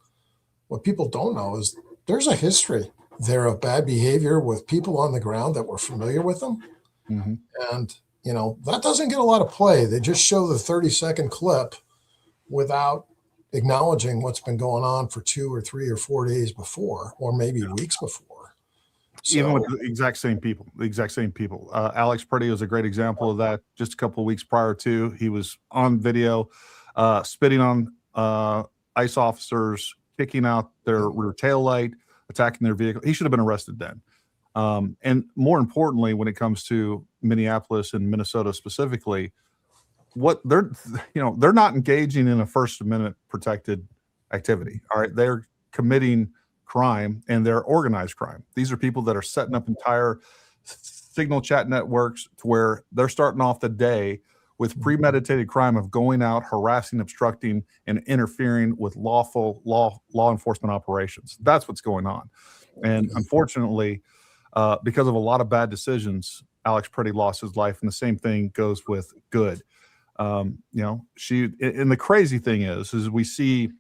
what people don't know is there's a history there of bad behavior with people on the ground that were familiar with them. Mm-hmm. And, that doesn't get a lot of play. They just show the 30-second clip without acknowledging what's been going on for 2 or 3 or 4 days before, or maybe weeks before. Even with the exact same people. Alex Pretty was a great example of that. Just a couple of weeks prior to, he was on video spitting on ICE officers, kicking out their rear tail light, attacking their vehicle. He should have been arrested then. And more importantly, when it comes to Minneapolis and Minnesota specifically, what they're not engaging in a First Amendment protected activity. All right, they're committing crime, and they're organized crime. These are people that are setting up entire signal chat networks to where they're starting off the day with premeditated crime of going out, harassing, obstructing, and interfering with lawful law enforcement operations. That's what's going on. And unfortunately, because of a lot of bad decisions, Alex Pretty lost his life, and the same thing goes with Good. And the crazy thing is we see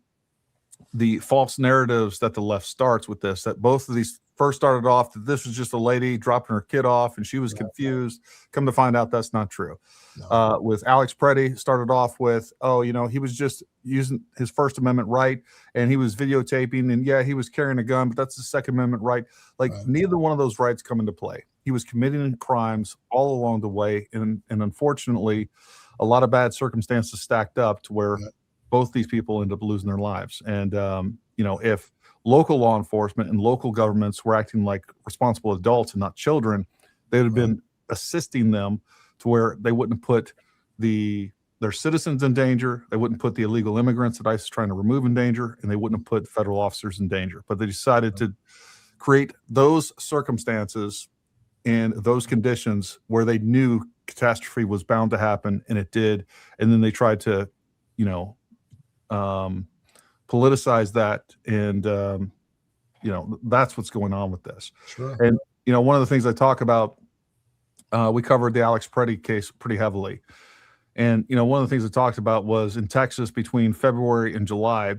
the false narratives that the left starts with this, that both of these first started off that this was just a lady dropping her kid off and she was confused. Come to find out that's not true. No. With Alex Pretty, started off with, he was just using his First Amendment right, and he was videotaping, and yeah, he was carrying a gun, but that's the Second Amendment right. Neither one of those rights come into play. He was committing crimes all along the way, and unfortunately, a lot of bad circumstances stacked up to where both these people end up losing their lives. And, if local law enforcement and local governments were acting like responsible adults and not children, they'd have been assisting them to where they wouldn't put their citizens in danger. They wouldn't put the illegal immigrants that ICE is trying to remove in danger, and they wouldn't have put federal officers in danger. But they decided to create those circumstances and those conditions where they knew catastrophe was bound to happen, and it did. And then they tried to, politicize that, and that's what's going on with this. Sure. And one of the things I talk about, we covered the Alex Pretty case pretty heavily, and one of the things I talked about was in Texas between February and July,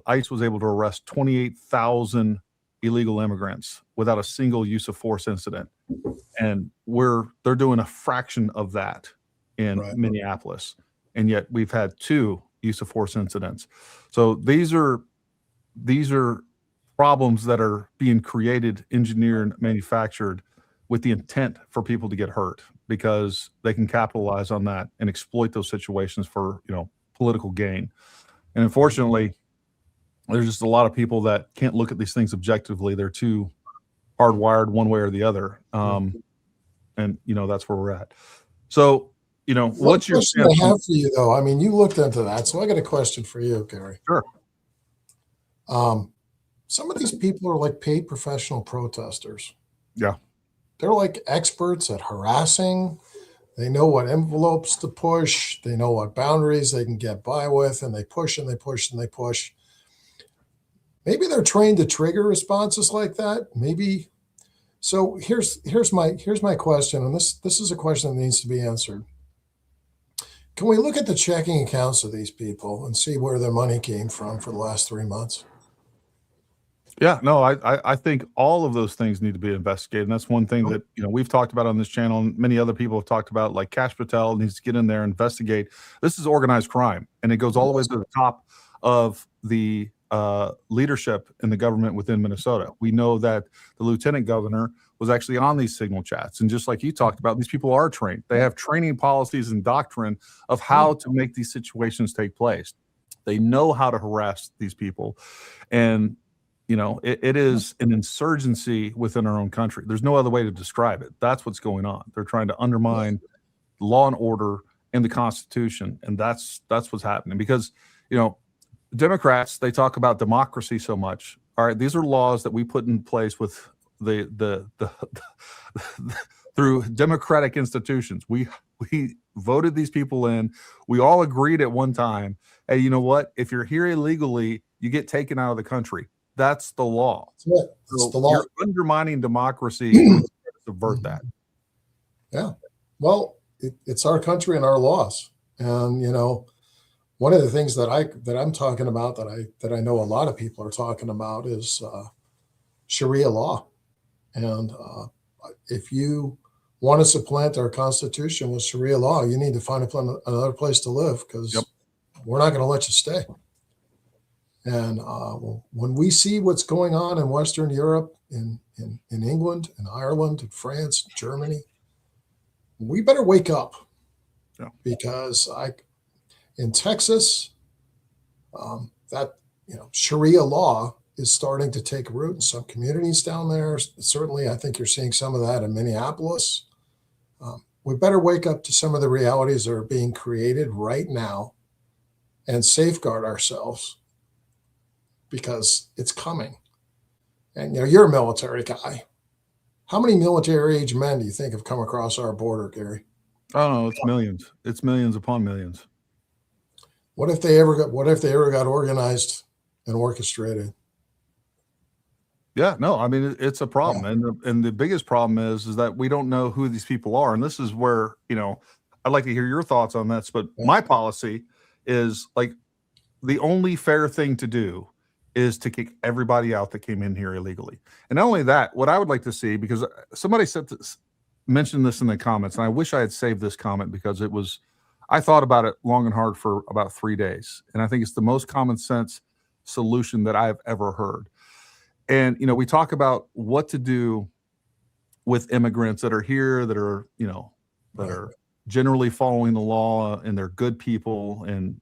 ICE was able to arrest 28,000 illegal immigrants without a single use of force incident, and they're doing a fraction of that in Minneapolis, and yet we've had 2 use of force incidents. So these are problems that are being created, engineered, manufactured with the intent for people to get hurt, because they can capitalize on that and exploit those situations for political gain. And unfortunately, there's just a lot of people that can't look at these things objectively. They're too hardwired one way or the other. And that's where we're at. So what's your question I have for you, though? I mean, you looked into that, so I got a question for you, Gary. Sure. Some of these people are like paid professional protesters. Yeah. They're like experts at harassing. They know what envelopes to push. They know what boundaries they can get by with, and they push and they push and they push. Maybe they're trained to trigger responses like that. Maybe. So here's my question, and this is a question that needs to be answered. Can we look at the checking accounts of these people and see where their money came from for the last 3 months? Yeah, no, I think all of those things need to be investigated. And that's one thing that, we've talked about on this channel, and many other people have talked about, like Cash Patel needs to get in there and investigate. This is organized crime, and it goes all the way to the top of the leadership in the government within Minnesota. We know that the lieutenant governor was actually on these signal chats. And just like you talked about, these people are trained. They have training policies and doctrine of how to make these situations take place. They know how to harass these people. And, it is an insurgency within our own country. There's no other way to describe it. That's what's going on. They're trying to undermine law and order and the Constitution. And that's what's happening, because, Democrats, they talk about democracy so much. All right, these are laws that we put in place with the through democratic institutions. We voted these people in. We all agreed at one time, hey, you know what? If you're here illegally, you get taken out of the country. That's the law. It's the law. You're undermining democracy to subvert that. Yeah. Well, it's our country and our laws. And, one of the things that I'm talking about that I know a lot of people are talking about is Sharia law. And if you want to supplant our Constitution with Sharia law, you need to find another place to live, because we're not going to let you stay. And when we see what's going on in Western Europe, in England, in Ireland, in France, Germany, we better wake up. Yeah. Because in Texas, that Sharia law is starting to take root in some communities down there. Certainly, I think you're seeing some of that in Minneapolis. We better wake up to some of the realities that are being created right now and safeguard ourselves, because it's coming. And you're a military guy. How many military-age men do you think have come across our border, Gary? I don't know. It's millions. It's millions upon millions. What if they ever got organized and orchestrated? Yeah, no, I mean, it's a problem. Yeah. And the biggest problem is that we don't know who these people are. And this is where, I'd like to hear your thoughts on this, but my policy is like, the only fair thing to do is to kick everybody out that came in here illegally. And not only that, what I would like to see, because somebody mentioned this in the comments, and I wish I had saved this comment, because I thought about it long and hard for about 3 days. And I think it's the most common sense solution that I've ever heard. And, we talk about what to do with immigrants that are here, that are, that are generally following the law, and they're good people, and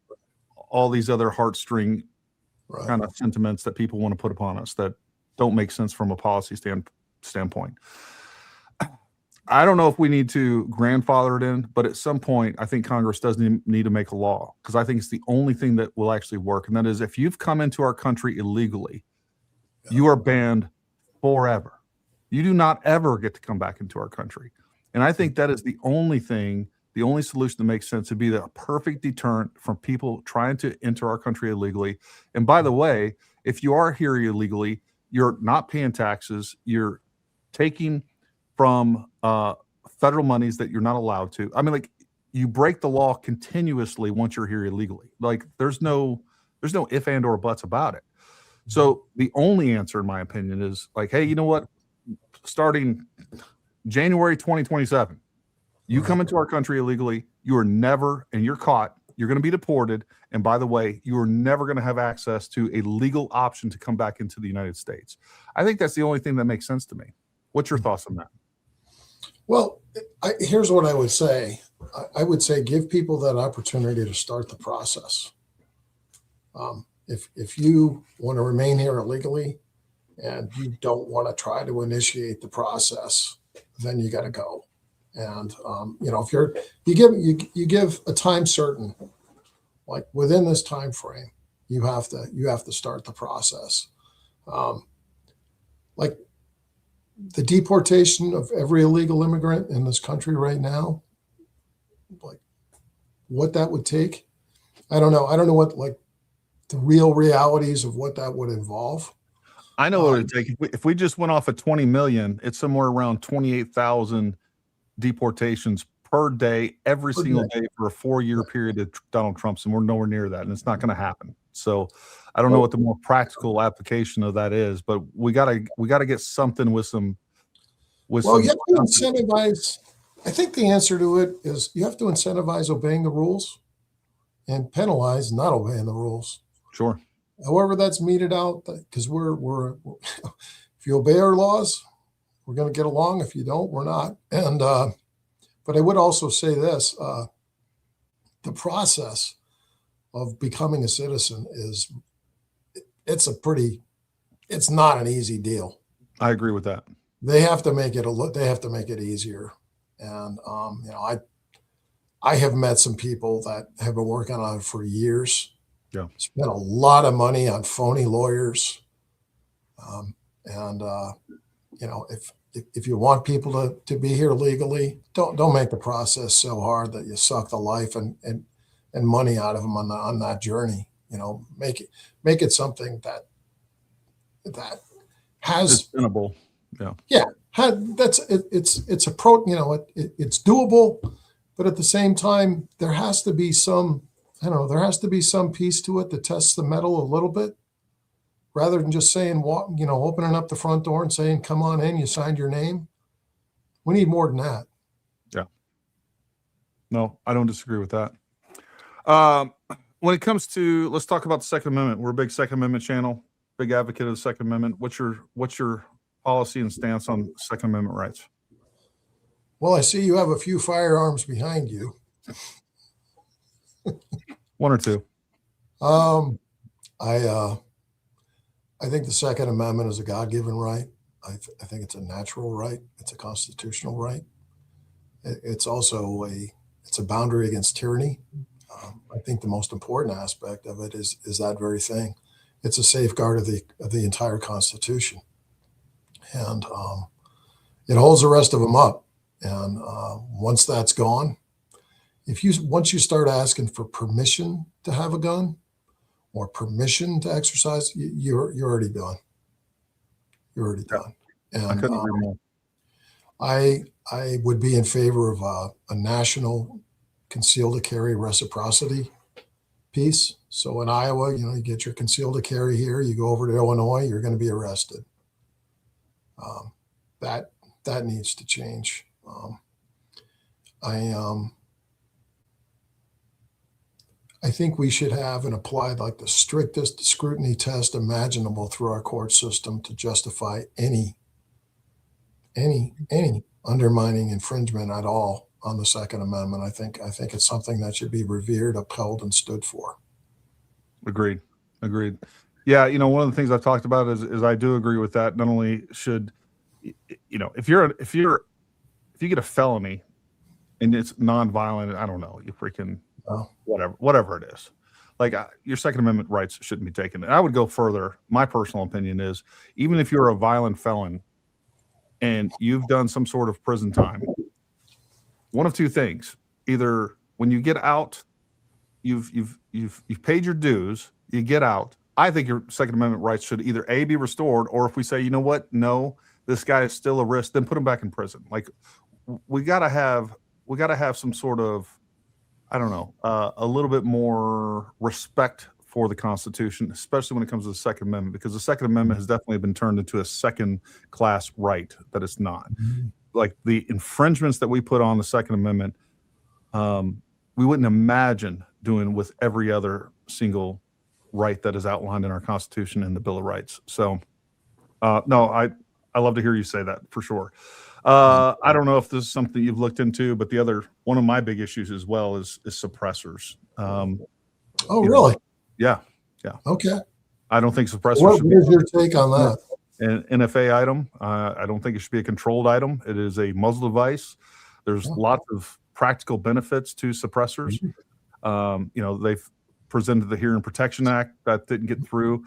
all these other heartstring kind of sentiments that people want to put upon us that don't make sense from a policy standpoint. I don't know if we need to grandfather it in, but at some point, I think Congress does need to make a law, because I think it's the only thing that will actually work. And that is, if you've come into our country illegally, you are banned forever. You do not ever get to come back into our country. And I think that is the only solution that makes sense, to be the perfect deterrent from people trying to enter our country illegally. And by the way, if you are here illegally, you're not paying taxes. You're taking from federal monies that you're not allowed to. I mean, like, you break the law continuously once you're here illegally. Like, there's no if and or buts about it. So the only answer, in my opinion, is like, hey, you know what? Starting January 2027, you come into our country illegally, you are never, and you're caught, you're going to be deported. And by the way, you are never going to have access to a legal option to come back into the United States. I think that's the only thing that makes sense to me. What's your thoughts on that? Well, here's what I would say. I would say give people that opportunity to start the process. If you want to remain here illegally and you don't want to try to initiate the process, then you got to go. And if you give a time certain, like within this time frame, you have to start the process. Like the deportation of every illegal immigrant in this country right now, like what that would take, I don't know. I don't know what like the real realities of what that would involve. I know what it would take. If we just went off of 20 million, it's somewhere around 28,000 deportations per day, every single day for a 4-year period of Donald Trump's, and we're nowhere near that, and it's not going to happen. So I don't know what the more practical application of that is, but we gotta get something with some. You have to incentivize. I think the answer to it is you have to incentivize obeying the rules and penalize not obeying the rules. Sure. However that's meted out, because we're if you obey our laws, we're going to get along. If you don't, we're not. And but I would also say this: the process of becoming a citizen it's not an easy deal. I agree with that. They have to make it easier. And I have met some people that have been working on it for years. Yeah, spent a lot of money on phony lawyers. If you want people to be here legally, don't make the process so hard that you suck the life and money out of them on that journey. Make it something that has sustainable. It's doable, but at the same time, there has to be some piece to it that tests the metal a little bit, rather than just saying, opening up the front door and saying, come on in, you signed your name. We need more than that. Yeah. No, I don't disagree with that. when it comes to, let's talk about the Second Amendment. We're a big Second Amendment channel, big advocate of the Second Amendment. What's your policy and stance on Second Amendment rights? Well, I see you have a few firearms behind you. One or two. I think the Second Amendment is a God-given right. I think it's a natural right. It's a constitutional right. It's also it's a boundary against tyranny. I think the most important aspect of it is that very thing. It's a safeguard of the entire Constitution, and it holds the rest of them up. And once that's gone, once you start asking for permission to have a gun or permission to exercise, you're already done. You're already done. And I couldn't agree more. I would be in favor of a national concealed carry reciprocity piece. So in Iowa, you get your concealed carry here. You go over to Illinois, you're going to be arrested. That needs to change. I think we should have and apply like the strictest scrutiny test imaginable through our court system to justify any undermining infringement at all on the Second Amendment. I think it's something that should be revered, upheld, and stood for. Agreed. Yeah, one of the things I've talked about is I do agree with that. Not only should, if you get a felony and it's nonviolent, I don't know, you freaking whatever it is, like your Second Amendment rights shouldn't be taken. And I would go further. My personal opinion is, even if you're a violent felon and you've done some sort of prison time, one of two things: either when you get out, you've paid your dues, you get out. I think your Second Amendment rights should either A, be restored, or if we say, you know what, no, this guy is still a risk, then put him back in prison. Like we gotta have some sort of, I don't know, a little bit more respect for the Constitution, especially when it comes to the Second Amendment, because the Second Amendment has definitely been turned into a second-class right that it's not. Mm-hmm. Like the infringements that we put on the Second Amendment, we wouldn't imagine doing with every other single right that is outlined in our Constitution and the Bill of Rights. So, no, I love to hear you say that for sure. I don't know if this is something you've looked into, but one of my big issues as well is suppressors. Really? Yeah. Okay. I don't think suppressors. What is your take on that? An NFA item. I don't think it should be a controlled item. It is a muzzle device. There's lots of practical benefits to suppressors. They've presented the Hearing Protection Act that didn't get through.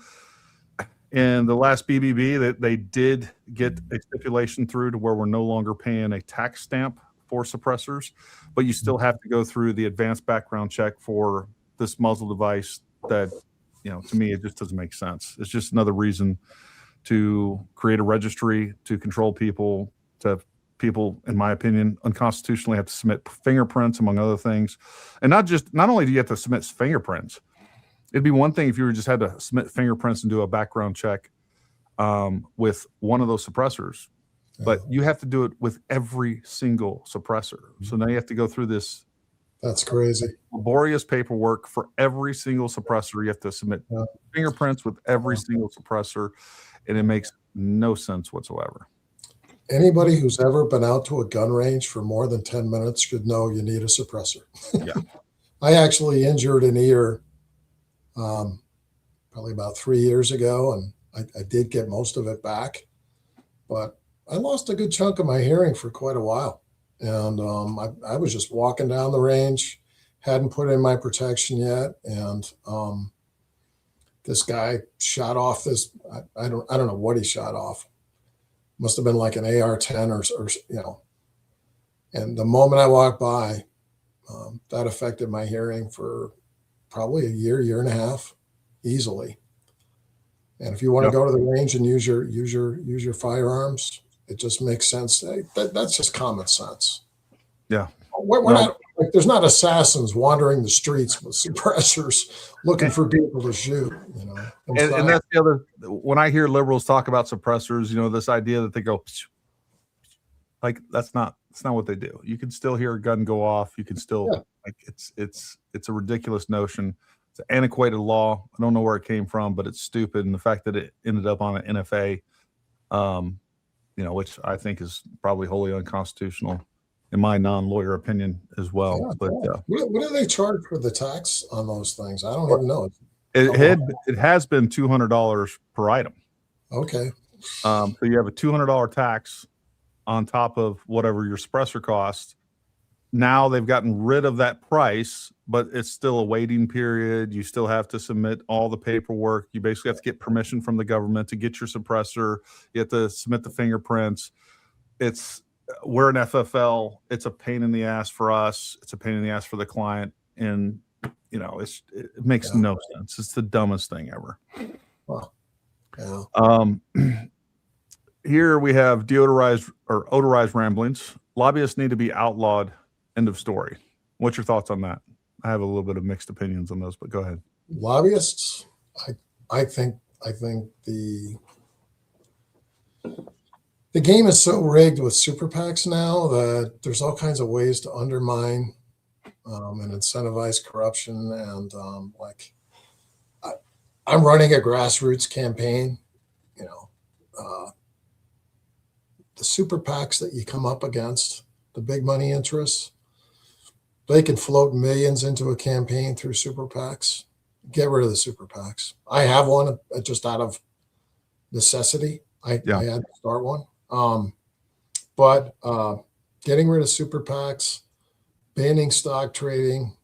And the last BBB, that they did get a stipulation through to where we're no longer paying a tax stamp for suppressors, but you still have to go through the advanced background check for this muzzle device that, to me, it just doesn't make sense. It's just another reason to create a registry to control people, to people, in my opinion, unconstitutionally have to submit fingerprints, among other things. And not only do you have to submit fingerprints, it'd be one thing if you just had to submit fingerprints and do a background check with one of those suppressors, but you have to do it with every single suppressor. So now you have to go through this. That's crazy. Laborious paperwork for every single suppressor. You have to submit fingerprints with every single suppressor, and it makes no sense whatsoever. Anybody who's ever been out to a gun range for more than 10 minutes should know you need a suppressor. Yeah. I actually injured an ear probably about 3 years ago, and I did get most of it back, but I lost a good chunk of my hearing for quite a while. And I was just walking down the range, hadn't put in my protection yet, and this guy shot off this. I don't know what he shot off. Must have been like an AR-10 or. And the moment I walked by, that affected my hearing for probably a year and a half, easily. And if you want to go to the range and use your firearms, it just makes sense. That's just common sense. Yeah. We're not, like, there's not assassins wandering the streets with suppressors looking for people to shoot, And that's the other, when I hear liberals talk about suppressors, this idea that they go, like, that's not what they do. You can still hear a gun go off. You can still, like, it's a ridiculous notion. It's an antiquated law. I don't know where it came from, but it's stupid. And the fact that it ended up on an NFA, which I think is probably wholly unconstitutional in my non-lawyer opinion as well. Yeah, but what do they charge for the tax on those things? I don't even know. It has been $200 per item. Okay. So you have a $200 tax on top of whatever your suppressor costs. Now they've gotten rid of that price, but it's still a waiting period. You still have to submit all the paperwork. You basically have to get permission from the government to get your suppressor. You have to submit the fingerprints. We're an FFL. It's a pain in the ass for us. It's a pain in the ass for the client. And, it makes no sense. It's the dumbest thing ever. Wow. Yeah. Here we have odorized ramblings. Lobbyists need to be outlawed. End of story. What's your thoughts on that? I have a little bit of mixed opinions on those, but go ahead. Lobbyists, I think the game is so rigged with super PACs now that there's all kinds of ways to undermine and incentivize corruption. And I'm running a grassroots campaign. The super PACs that you come up against, the big money interests, they can float millions into a campaign through super PACs. Get rid of the super PACs. I have one just out of necessity. I had to start one. But getting rid of super PACs, banning stock trading,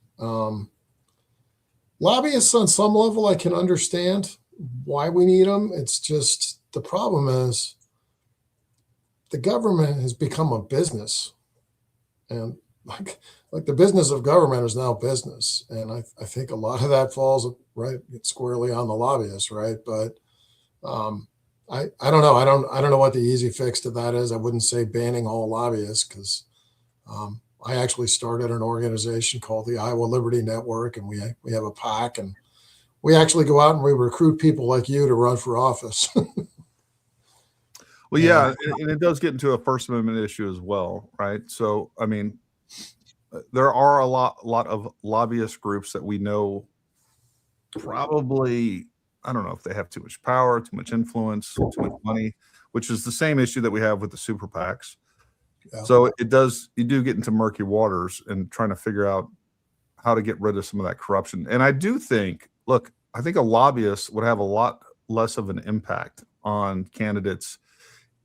lobbyists on some level, I can understand why we need them. It's just the problem is the government has become a business, and like the business of government is now business. And I think a lot of that falls right squarely on the lobbyists, right? But I don't know. I don't know what the easy fix to that is. I wouldn't say banning all lobbyists, because I actually started an organization called the Iowa Liberty Network, and we have a PAC, and we actually go out and we recruit people like you to run for office. Well, yeah, and it does get into a First Amendment issue as well, right? So, I mean, there are a lot of lobbyist groups that we know probably, I don't know if they have too much power, too much influence, too much money, which is the same issue that we have with the super PACs. Yeah. So you do get into murky waters and trying to figure out how to get rid of some of that corruption. And I do think, I think a lobbyist would have a lot less of an impact on candidates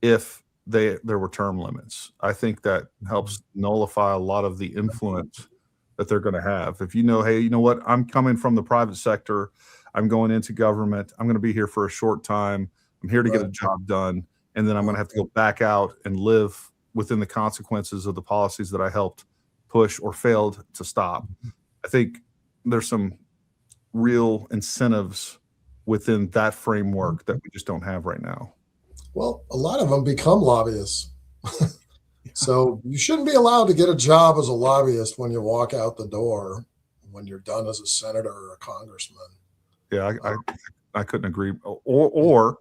if there were term limits. I think that helps nullify a lot of the influence that they're going to have. If hey, you know what, I'm coming from the private sector, I'm going into government, I'm going to be here for a short time, I'm here to get a job done, and then I'm going to have to go back out and live within the consequences of the policies that I helped push or failed to stop. I think there's some real incentives within that framework that we just don't have right now. Well, a lot of them become lobbyists. So you shouldn't be allowed to get a job as a lobbyist when you walk out the door, when you're done as a senator or a congressman. Yeah, I couldn't agree. Or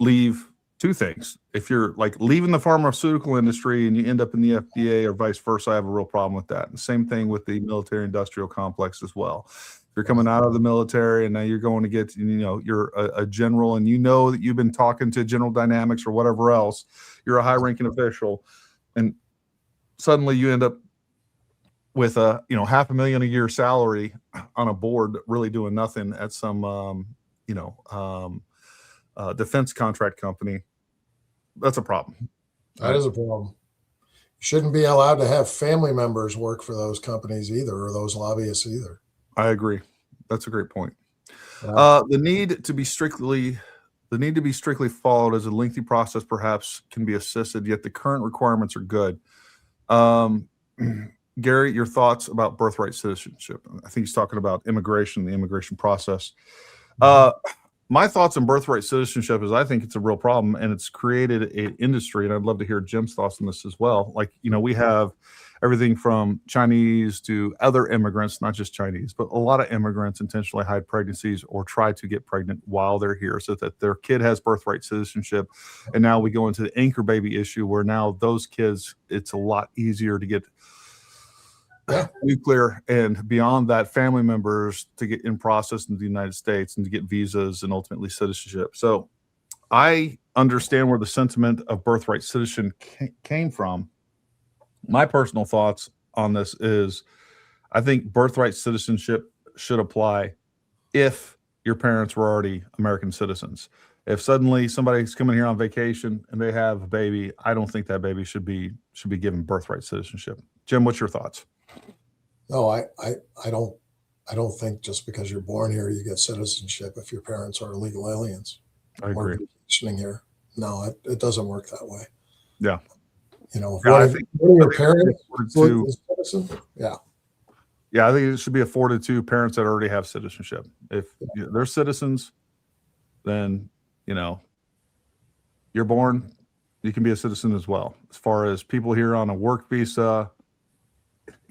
leave two things. If you're leaving the pharmaceutical industry and you end up in the FDA or vice versa, I have a real problem with that. And same thing with the military industrial complex as well. If you're coming out of the military and now you're going to get, you're a general, and that you've been talking to General Dynamics or whatever else, you're a high-ranking official, and suddenly you end up with a $500,000 a year salary on a board, really doing nothing at some defense contract company. That's a problem. That is a problem. You shouldn't be allowed to have family members work for those companies either, or those lobbyists either. I agree. That's a great point. The need to be strictly followed as a lengthy process perhaps can be assisted, yet the current requirements are good. Gary, your thoughts about birthright citizenship? I think he's talking about immigration, the immigration process. My thoughts on birthright citizenship is I think it's a real problem, and it's created an industry, and I'd love to hear Jim's thoughts on this as well. We have everything from Chinese to other immigrants, not just Chinese, but a lot of immigrants intentionally hide pregnancies or try to get pregnant while they're here so that their kid has birthright citizenship. And now we go into the anchor baby issue where now those kids, it's a lot easier to get nuclear, and beyond that, family members to get in process in the United States and to get visas and ultimately citizenship. So I understand where the sentiment of birthright citizen came from. My personal thoughts on this is I think birthright citizenship should apply if your parents were already American citizens. If suddenly somebody's coming here on vacation and they have a baby, I don't think that baby should be given birthright citizenship. Jim, what's your thoughts? No, I don't think just because you're born here you get citizenship if your parents are illegal aliens. I agree. Vacationing here. No, it doesn't work that way. Yeah. You know, Yeah, if one of your parents is citizen, yeah, I think it should be afforded to parents that already have citizenship. If they're citizens, then, you know, you're born, you can be a citizen as well. As far as people here on a work visa,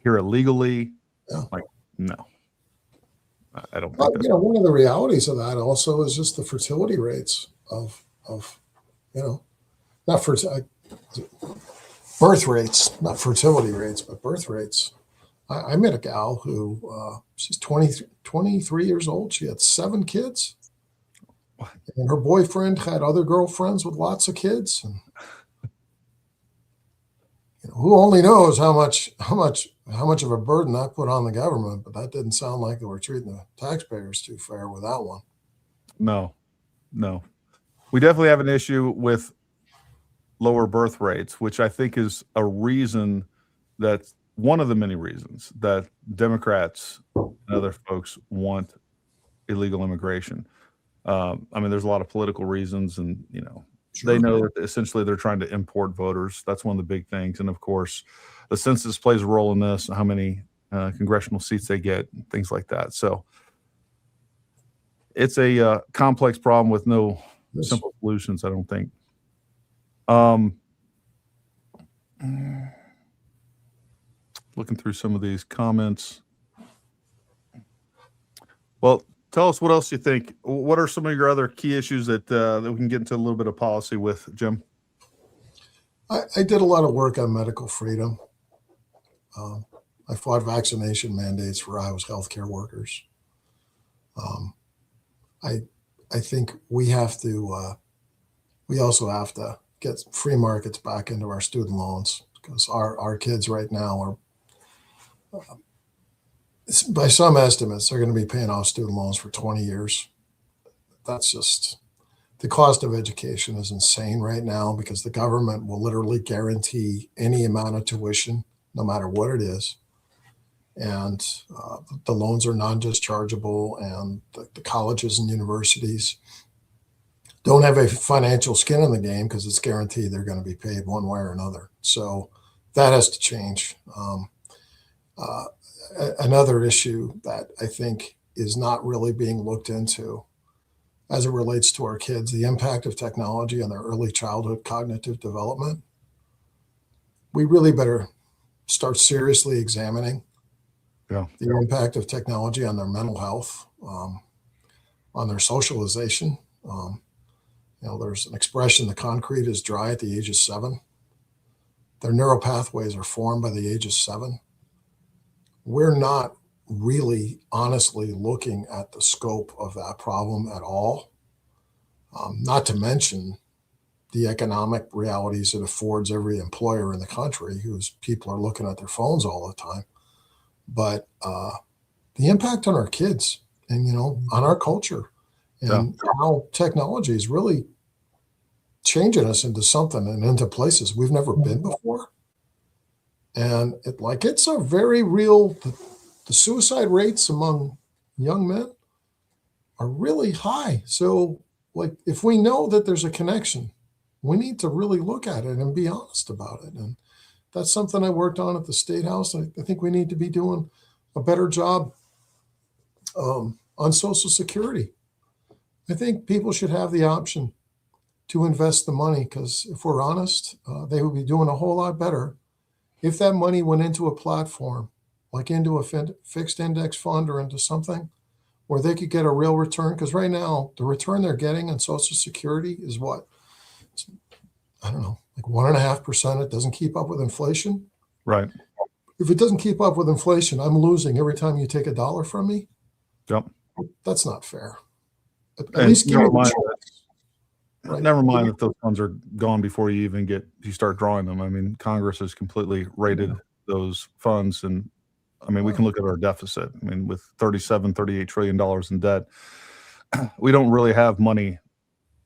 here illegally, like, no. I don't think you know, one of the realities of that also is just the fertility rates of you know, not birth rates, not fertility rates, but birth rates. I met a gal who she's 23 years old. She had 7 kids. And her boyfriend had other girlfriends with lots of kids. And, you know, who only knows how much of a burden that put on the government, but that didn't sound like they were treating the taxpayers too fair with that one. No. We definitely have an issue with lower birth rates, which I think is a reason that one of the many reasons that Democrats and other folks want illegal immigration. I mean, there's a lot of political reasons, and, you know, Sure. They know that essentially they're trying to import voters. That's one of the big things. And of course, the census plays a role in this, how many congressional seats they get, things like that. So it's a complex problem with no simple solutions, I don't think. Looking through some of these comments. Well, tell us what else you think. What are some of your other key issues that we can get into a little bit of policy with, Jim? I did a lot of work on medical freedom. I fought vaccination mandates for Iowa's healthcare workers. I think we also have to get free markets back into our student loans, because our kids right now are, by some estimates, they're going to be paying off student loans for 20 years. That's just, the cost of education is insane right now, because the government will literally guarantee any amount of tuition, no matter what it is. And the loans are non-dischargeable, and the colleges and universities don't have a financial skin in the game, because it's guaranteed they're going to be paid one way or another. So that has to change. Another issue that I think is not really being looked into as it relates to our kids, the impact of technology on their early childhood cognitive development. We really better start seriously examining the impact of technology on their mental health, on their socialization. You know, there's an expression, the concrete is dry at the age of 7. Their neural pathways are formed by the age of 7. We're not really honestly looking at the scope of that problem at all. Not to mention the economic realities it affords every employer in the country, whose people are looking at their phones all the time. But the impact on our kids and, you know, on our culture, and how technology is really changing us into something and into places we've never been before. And it's a very real, the suicide rates among young men are really high. So, like, if we know that there's a connection, we need to really look at it and be honest about it. And that's something I worked on at the State House. I think we need to be doing a better job on Social Security. I think people should have the option to invest the money, because if we're honest, they would be doing a whole lot better if that money went into a platform, like into a fixed index fund or into something where they could get a real return. Because right now, the return they're getting on Social Security is what? I don't know, like 1.5%. It doesn't keep up with inflation. Right. if it doesn't keep up with inflation, I'm losing every time you take $1 from me. Yep. That's not fair. At And least give me never the mind, choice. Right. never mind that those funds are gone before you start drawing them. I mean, Congress has completely raided those funds, and I mean, we can look at our deficit. I mean, with $38 trillion in debt, we don't really have money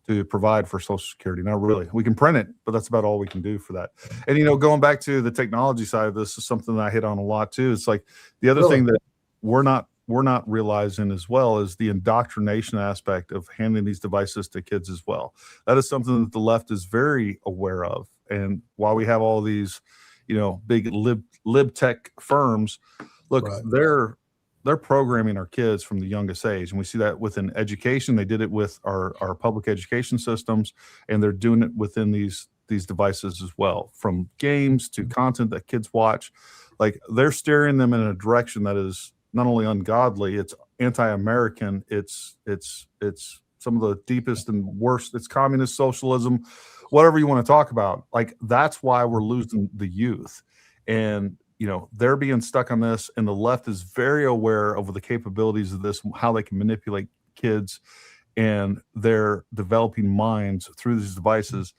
to provide for Social Security. Not really. We can print it, but that's about all we can do for that. And, going back to the technology side of this is something that I hit on a lot too. It's like the other thing that we're not realizing as well is the indoctrination aspect of handing these devices to kids as well. That is something that the left is very aware of. And while we have all these, big lib tech firms, look, they're programming our kids from the youngest age. And we see that within education. They did it with our public education systems, and they're doing it within these devices as well, from games to content that kids watch. Like, they're steering them in a direction that is not only ungodly, it's anti-American, it's some of the deepest and worst, it's communist socialism, whatever you want to talk about. Like, that's why we're losing the youth. And they're being stuck on this, and the left is very aware of the capabilities of this, how they can manipulate kids and their developing minds through these devices.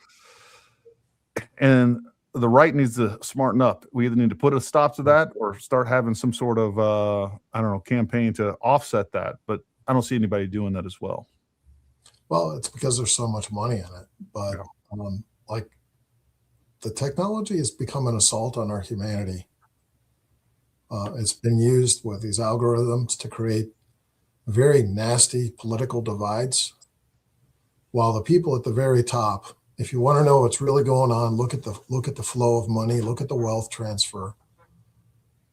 And the right needs to smarten up. We either need to put a stop to that or start having some sort of, campaign to offset that. But I don't see anybody doing that as well. Well, it's because there's so much money in it. But the technology has become an assault on our humanity. It's been used with these algorithms to create very nasty political divides, while the people at the very top, if you want to know what's really going on, look at the flow of money, look at the wealth transfer.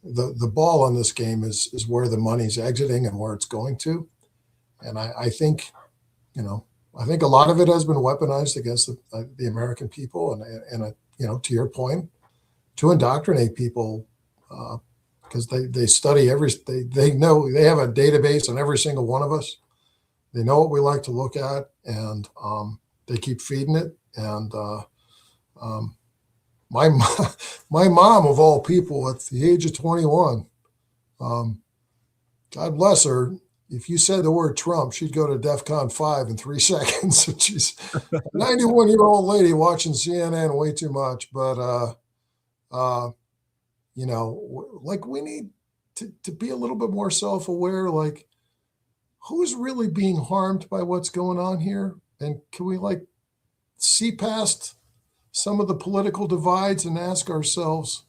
The ball on this game is where the money's exiting and where it's going to. And I think a lot of it has been weaponized against the American people, and to your point, to indoctrinate people, because they study they know, they have a database on every single one of us. They know what we like to look at, and they keep feeding it. And my mom, of all people, at the age of 21, God bless her, if you said the word Trump, she'd go to DEFCON 5 in 3 seconds. And she's a 91-year-old lady watching CNN way too much. But we need to be a little bit more self-aware. Like, who's really being harmed by what's going on here? And can we see past some of the political divides and ask ourselves,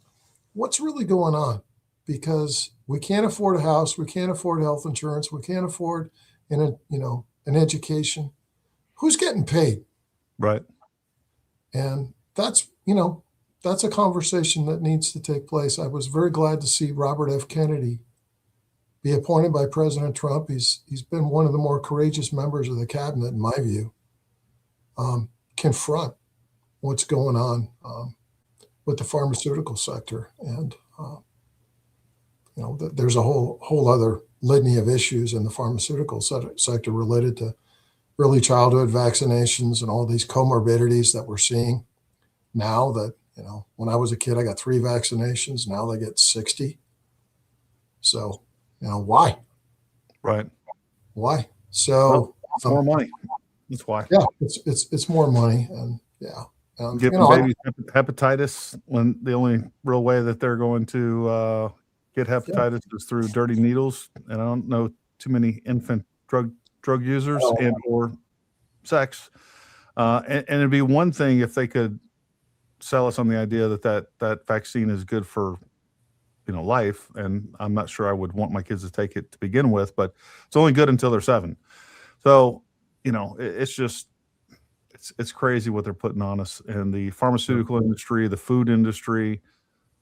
what's really going on? Because we can't afford a house, we can't afford health insurance, we can't afford an education. Who's getting paid? Right. And that's a conversation that needs to take place. I was very glad to see Robert F. Kennedy be appointed by President Trump. He's been one of the more courageous members of the cabinet, in my view. Confront what's going on with the pharmaceutical sector, and there's a whole other litany of issues in the pharmaceutical sector related to early childhood vaccinations and all these comorbidities that we're seeing now. That when I was a kid, I got 3 vaccinations. Now they get 60. So why? Right. Why? So more money. That's why. Yeah, it's more money, and give babies hepatitis when the only real way that they're going to get hepatitis is through dirty needles. And I don't know too many infant drug users and or sex. And it'd be one thing if they could sell us on the idea that vaccine is good for life, and I'm not sure I would want my kids to take it to begin with, but it's only good until they're 7. So it's just it's crazy what they're putting on us in the pharmaceutical industry, the food industry,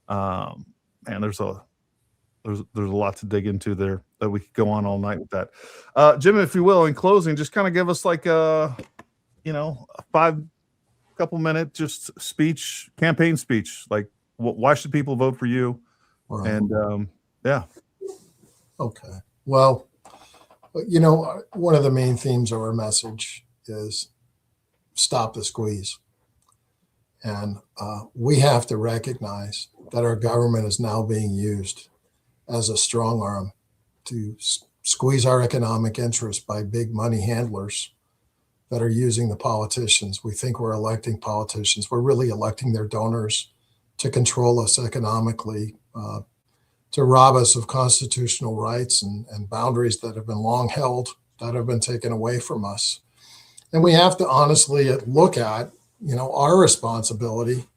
and there's a lot to dig into there that we could go on all night with that. Jim, if you will, in closing, just kind of give us like a 5-minute just campaign speech, like why should people vote for you? Right. And Okay. Well, one of the main themes of our message is stop the squeeze. And we have to recognize that our government is now being used as a strong arm to squeeze our economic interests by big money handlers that are using the politicians. We think we're electing politicians. We're really electing their donors to control us economically, to rob us of constitutional rights and boundaries that have been long held, that have been taken away from us. And we have to honestly look at, our responsibility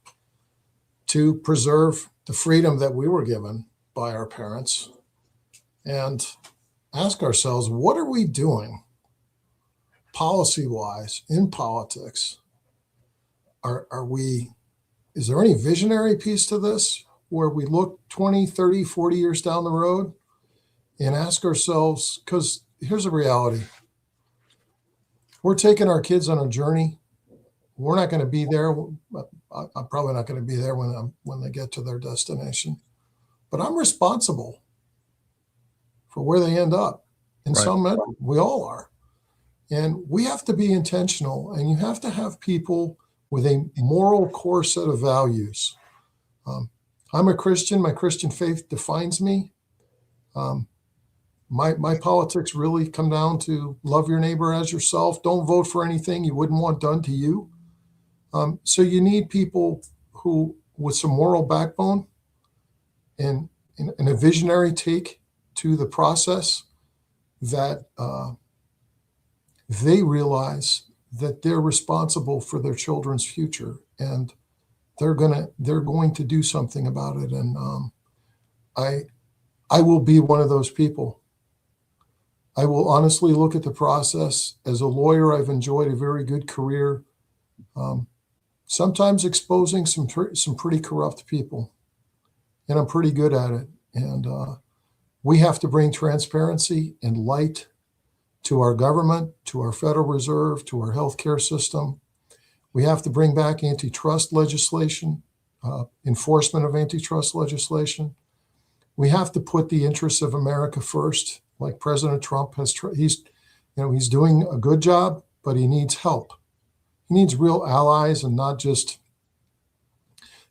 to preserve the freedom that we were given by our parents and ask ourselves, what are we doing policy-wise in politics? Is there any visionary piece to this where we look 20, 30, 40 years down the road and ask ourselves, because here's the reality. We're taking our kids on a journey. We're not going to be there. I'm probably not going to be there when they get to their destination, but I'm responsible for where they end up. In some measure, we all are. And we have to be intentional, and you have to have people with a moral core set of values. I'm a Christian. My Christian faith defines me. My politics really come down to love your neighbor as yourself. Don't vote for anything you wouldn't want done to you. So you need people who, with some moral backbone and a visionary take to the process, that they realize that they're responsible for their children's future, and they're going to do something about it. And I will be one of those people. I will honestly look at the process. As a lawyer, I've enjoyed a very good career, sometimes exposing some pretty corrupt people, and I'm pretty good at it. And we have to bring transparency and light to our government, to our Federal Reserve, to our healthcare system. We have to bring back antitrust legislation, enforcement of antitrust legislation. We have to put the interests of America first, like President Trump has. He's doing a good job, but he needs help. He needs real allies and not just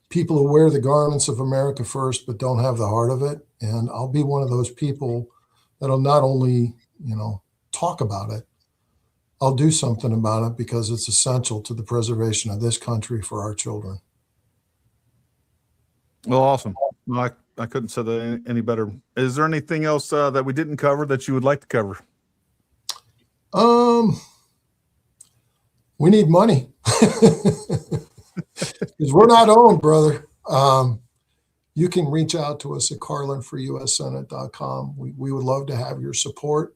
people who wear the garments of America first, but don't have the heart of it. And I'll be one of those people that'll not only, talk about it, I'll do something about it, because it's essential to the preservation of this country for our children. Well, awesome. Well, I couldn't say that any better. Is there anything else that we didn't cover that you would like to cover? We need money, because we're not owned, brother. You can reach out to us at carlinforussenate.com. We would love to have your support.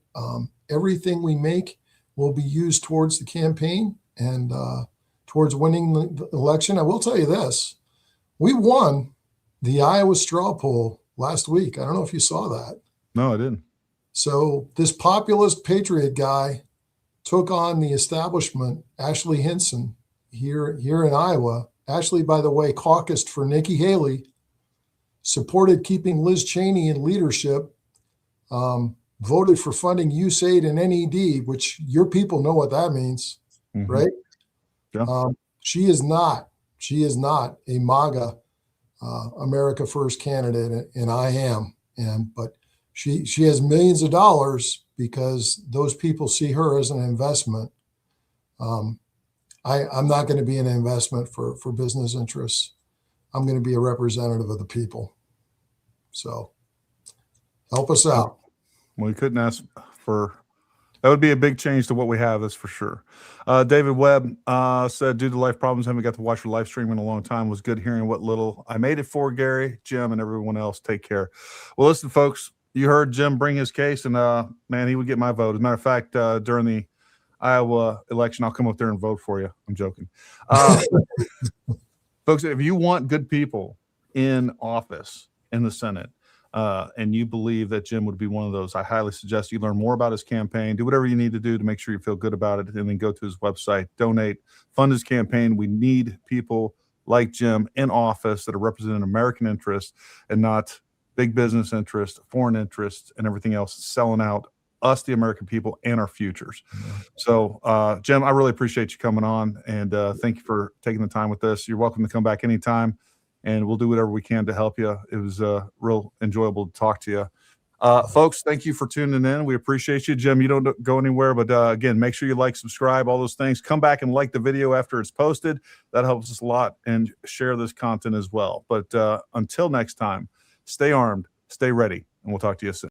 Everything we make will be used towards the campaign and towards winning the election. I will tell you this. We won the Iowa straw poll last week. I don't know if you saw that. No, I didn't. So this populist patriot guy took on the establishment, Ashley Hinson, here in Iowa. Ashley, by the way, caucused for Nikki Haley, supported keeping Liz Cheney in leadership, voted for funding USAID and NED, which your people know what that means, right? Yeah. She is not a MAGA America First candidate, and I am. But she has millions of dollars because those people see her as an investment. I'm not going to be an investment for business interests. I'm going to be a representative of the people. So help us out. We couldn't ask for, that would be a big change to what we have, that's for sure. David Webb said, due to life problems, haven't got to watch your live stream in a long time. Was good hearing what little I made it for. Gary, Jim, and everyone else. Take care. Well, listen, folks, you heard Jim bring his case, and man, he would get my vote. As a matter of fact, during the Iowa election, I'll come up there and vote for you. I'm joking. Folks, if you want good people in office in the Senate, and you believe that Jim would be one of those, I highly suggest you learn more about his campaign, do whatever you need to do to make sure you feel good about it, and then go to his website, donate, fund his campaign. We need people like Jim in office that are representing American interests and not big business interests, foreign interests, and everything else, selling out us, the American people, and our futures. So, Jim, I really appreciate you coming on, and thank you for taking the time with us. You're welcome to come back anytime, and we'll do whatever we can to help you. It was real enjoyable to talk to you. Folks, thank you for tuning in. We appreciate you. Jim, you don't go anywhere, but again, make sure you like, subscribe, all those things. Come back and like the video after it's posted. That helps us a lot, and share this content as well. But until next time, stay armed, stay ready, and we'll talk to you soon.